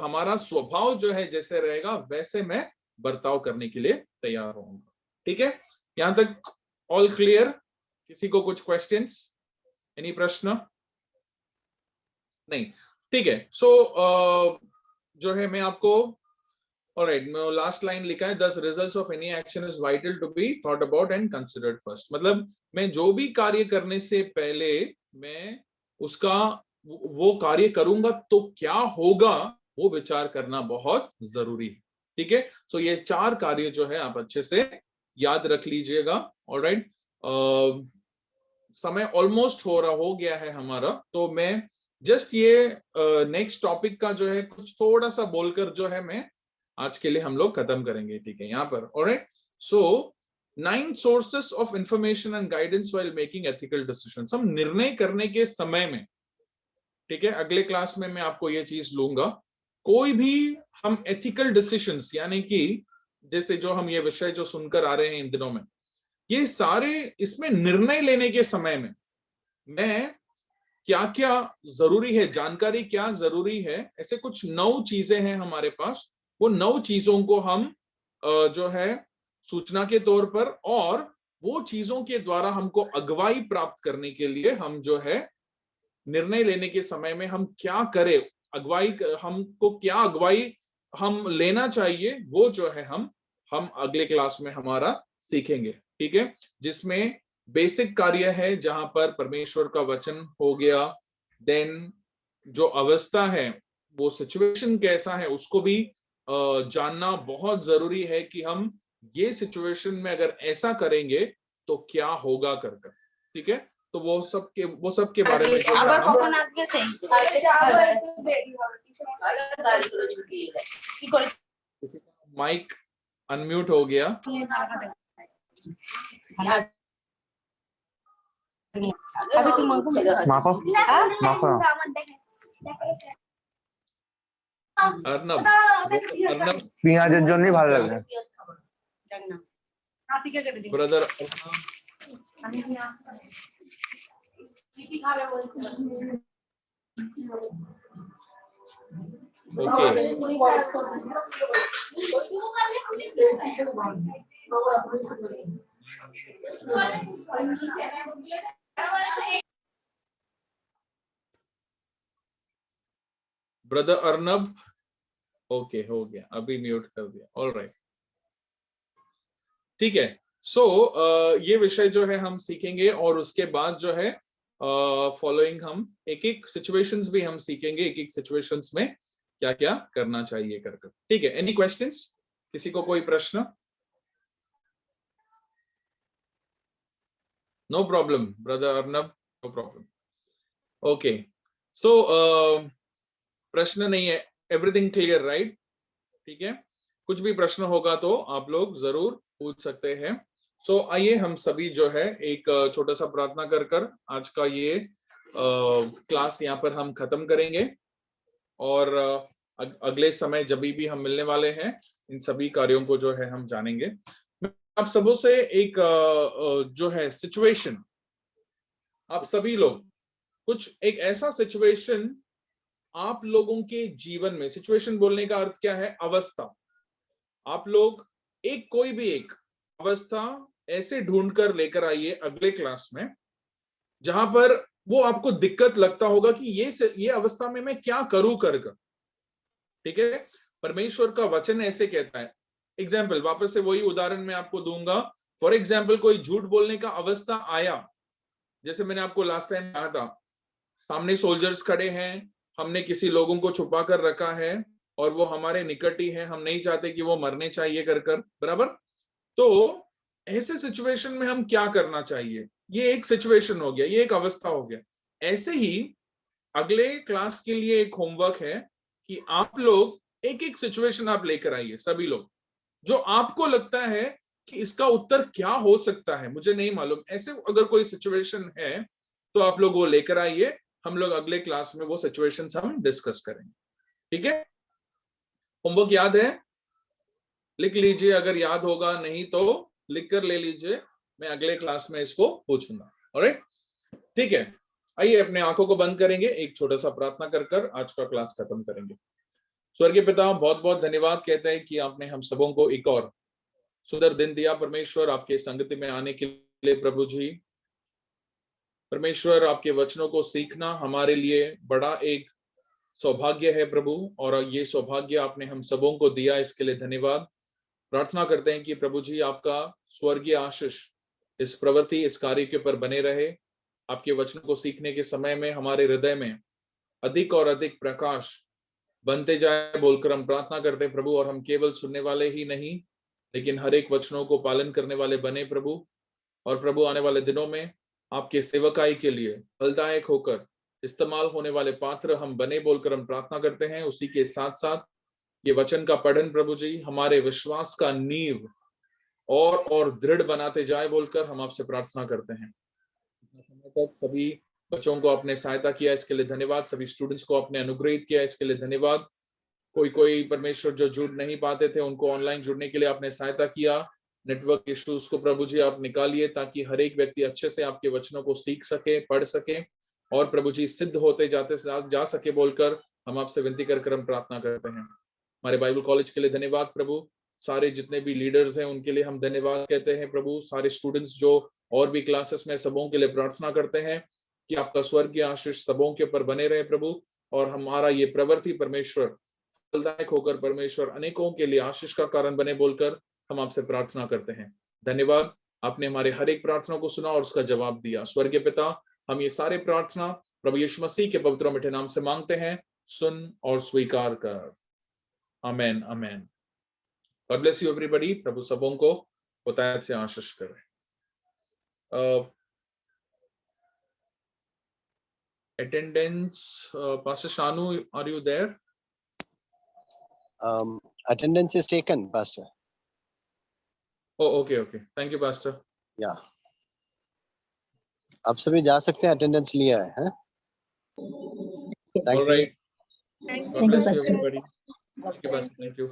S1: हमारा स्वभाव जो है जैसे रहेगा वैसे मैं बर्ताव करने के लिए तैयार होऊंगा, ठीक है। यहां तक ऑल क्लियर? किसी को कुछ क्वेश्चंस, एनी प्रश्न? नहीं, ठीक है। सो जो है मैं आपको, ऑलराइट, लास्ट लाइन लिखा है, 10 results of any action is vital to be thought about and considered first. मतलब मैं जो भी कार्य करने से पहले मैं उसका वो कार्य करूंगा तो क्या होगा वो विचार करना बहुत जरूरी है, ठीक है। सो ये 4 कार्य जो है आप अच्छे से याद रख लीजिएगा, ऑलराइट। समय ऑलमोस्ट हो गया है हमारा, तो मैं जस्ट ये नेक्स्ट टॉपिक का जो है कुछ थोड़ा सा बोलकर जो है मैं आज के लिए हम लोग खत्म करेंगे, ठीक है। यहाँ पर alright, so 9 sources of information and guidance while making ethical decisions. हम निर्णय करने के समय में, ठीक है, अगले क्लास में मैं आपको ये चीज लूंगा, कोई भी हम एथिकल डिसीजंस, यानी कि जैसे जो हम ये विषय जो सुनकर आ रहे हैं इन दिनों में, ये सारे इसमें निर्णय लेने के समय में मैं क्या क्या जरूरी है, जानकारी क्या जरूरी है, ऐसे कुछ 9 चीजें हैं हमारे पास। वो 9 चीजों को हम जो है सूचना के तौर पर, और वो चीजों के द्वारा हमको अगुवाई प्राप्त करने के लिए हम जो है निर्णय लेने के समय में हम क्या करें, अगुवाई हमको क्या अगुवाई हम लेना चाहिए, वो जो है हम अगले क्लास में हमारा सीखेंगे, ठीक है। जिसमें बेसिक कार्य है जहां पर परमेश्वर का वचन हो गया, देन जो अवस्था है, वो सिचुएशन कैसा है उसको भी जानना बहुत जरूरी है, कि हम ये सिचुएशन में अगर ऐसा करेंगे तो क्या होगा कर, ठीक है। तो वो सब के बारे में जो है हम, माइक अनम्यूट हो गया। अर्नब
S4: পেঁয়াজের জন্যই ভালো লাগে
S1: ब्रदर ब्रदर अर्नब, ओके हो गया, अभी म्यूट कर दिया, ऑलराइट, ठीक है। सो ये विषय जो है हम सीखेंगे, और उसके बाद जो है फॉलोइंग हम एक एक सिचुएशंस भी हम सीखेंगे, एक एक सिचुएशंस में क्या क्या करना चाहिए कर, ठीक है। Any questions? किसी को कोई प्रश्न? No problem, brother Arnab, no problem. Okay, so प्रश्न नहीं है, everything clear, right? ठीक है, कुछ भी प्रश्न होगा तो आप लोग जरूर पूछ सकते हैं। सो आइए हम सभी जो है एक छोटा सा प्रार्थना कर आज का ये क्लास यहाँ पर हम खत्म करेंगे, और अगले समय जब भी हम मिलने वाले हैं इन सभी कार्यों को जो है हम जानेंगे। मैं आप सबों से एक जो है सिचुएशन, आप सभी लोग कुछ एक ऐसा सिचुएशन आप लोगों के जीवन में, सिचुएशन बोलने का अर्थ क्या है, अवस्था। आप लोग एक कोई भी एक अवस्था ऐसे ढूंढ कर लेकर आइए अगले क्लास में जहां पर वो आपको दिक्कत लगता होगा कि ये अवस्था में मैं क्या करूं कर। ठीक है, परमेश्वर का वचन ऐसे कहता है। एग्जाम्पल, वापस से वही उदाहरण मैं आपको दूंगा। फॉर एग्जाम्पल, कोई झूठ बोलने का अवस्था आया, जैसे मैंने आपको लास्ट टाइम कहा था, सामने सोल्जर्स खड़े हैं, हमने किसी लोगों को छुपा कर रखा है और वो हमारे निकट ही है, हम नहीं चाहते कि वो मरने चाहिए कर बराबर। तो ऐसे सिचुएशन में हम क्या करना चाहिए, ये एक सिचुएशन हो गया, ये एक अवस्था हो गया। ऐसे ही अगले क्लास के लिए एक होमवर्क है कि आप लोग एक एक सिचुएशन आप लेकर आइए, सभी लोग, जो आपको लगता है कि इसका उत्तर क्या हो सकता है, मुझे नहीं मालूम, ऐसे अगर कोई सिचुएशन है तो आप लोग वो लेकर आइए। हम लोग अगले क्लास में वो सिचुएशंस हम डिस्कस करेंगे। ठीक है, होमवर्क याद है, लिख लीजिए, अगर याद होगा, नहीं तो लिख कर ले लीजिए, मैं अगले क्लास में इसको पूछूंगा। ऑलराइट, ठीक है, आइए अपने आंखों को बंद करेंगे, एक छोटा सा प्रार्थना कर आज का क्लास खत्म करेंगे। स्वर्गीय पिता, बहुत बहुत धन्यवाद कहते हैं कि आपने हम सबों को एक और सुंदर दिन दिया परमेश्वर, आपके संगति में आने के लिए। प्रभु जी परमेश्वर, आपके वचनों को सीखना हमारे लिए बड़ा एक सौभाग्य है प्रभु, और ये सौभाग्य आपने हम सबों को दिया, इसके लिए धन्यवाद। प्रार्थना करते हैं कि प्रभु जी आपका स्वर्गीय आशीष इस प्रवृत्ति, इस कार्य के ऊपर बने रहे। आपके वचनों को सीखने के समय में हमारे हृदय में अधिक और अधिक प्रकाश बनते जाए बोलकर हम प्रार्थना करते हैं प्रभु, और हम केवल सुनने वाले ही नहीं लेकिन हर एक वचनों को पालन करने वाले बने प्रभु। और प्रभु, आने वाले दिनों में आपके सेवकाई के लिए फलदायक होकर इस्तेमाल होने वाले पात्र हम बने बोलकर हम प्रार्थना करते हैं। उसी के साथ साथ ये वचन का पठन प्रभु जी हमारे विश्वास का नींव और दृढ़ बनाते जाए बोलकर हम आपसे प्रार्थना करते हैं। समय तक सभी बच्चों को आपने सहायता किया, इसके लिए धन्यवाद। सभी स्टूडेंट्स को आपने अनुग्रहित किया, इसके लिए धन्यवाद। कोई परमेश्वर जो जुड़ नहीं पाते थे उनको ऑनलाइन जुड़ने के लिए आपने सहायता किया। नेटवर्क इश्यूज को प्रभु जी आप निकालिए, ताकि हर एक व्यक्ति अच्छे से आपके वचनों को सीख सके, पढ़ सके, और प्रभु जी सिद्ध होते जाते जा सके बोलकर हम आपसे विनती कर हम प्रार्थना करते हैं। हमारे बाइबल कॉलेज के लिए धन्यवाद प्रभु। सारे जितने भी लीडर्स हैं उनके लिए हम धन्यवाद कहते हैं प्रभु। सारे स्टूडेंट्स जो और भी क्लासेस में, सबों के लिए प्रार्थना करते हैं कि आपका स्वर्गीय आशीष सबों के ऊपर बने रहे प्रभु, और हमारा ये प्रवृत्ति परमेश्वर फलदायक होकर परमेश्वर अनेकों के लिए आशीष का कारण बने बोलकर हम आपसे प्रार्थना करते हैं। धन्यवाद, आपने हमारे हर एक प्रार्थना को सुना और उसका जवाब दिया। स्वर्गीय पिता, हम ये सारे प्रार्थना प्रभु यीशु मसीह के पवित्र और मीठे नाम से मांगते हैं, सुन और स्वीकार कर। Amen, amen. God bless you everybody. प्रभु सबों को बहुतायत से आशीष करे। Attendance, Pastor Shanu, are you there?
S5: Attendance is taken, Pastor.
S1: Oh, okay. Thank you, Pastor.
S5: Yeah. आप सभी जा सकते हैं, अटेंडेंस लिया है, हैं?
S1: All right.
S3: Thank
S1: God bless you,
S2: Pastor.
S1: everybody. Thank you, Pastor. Thank you.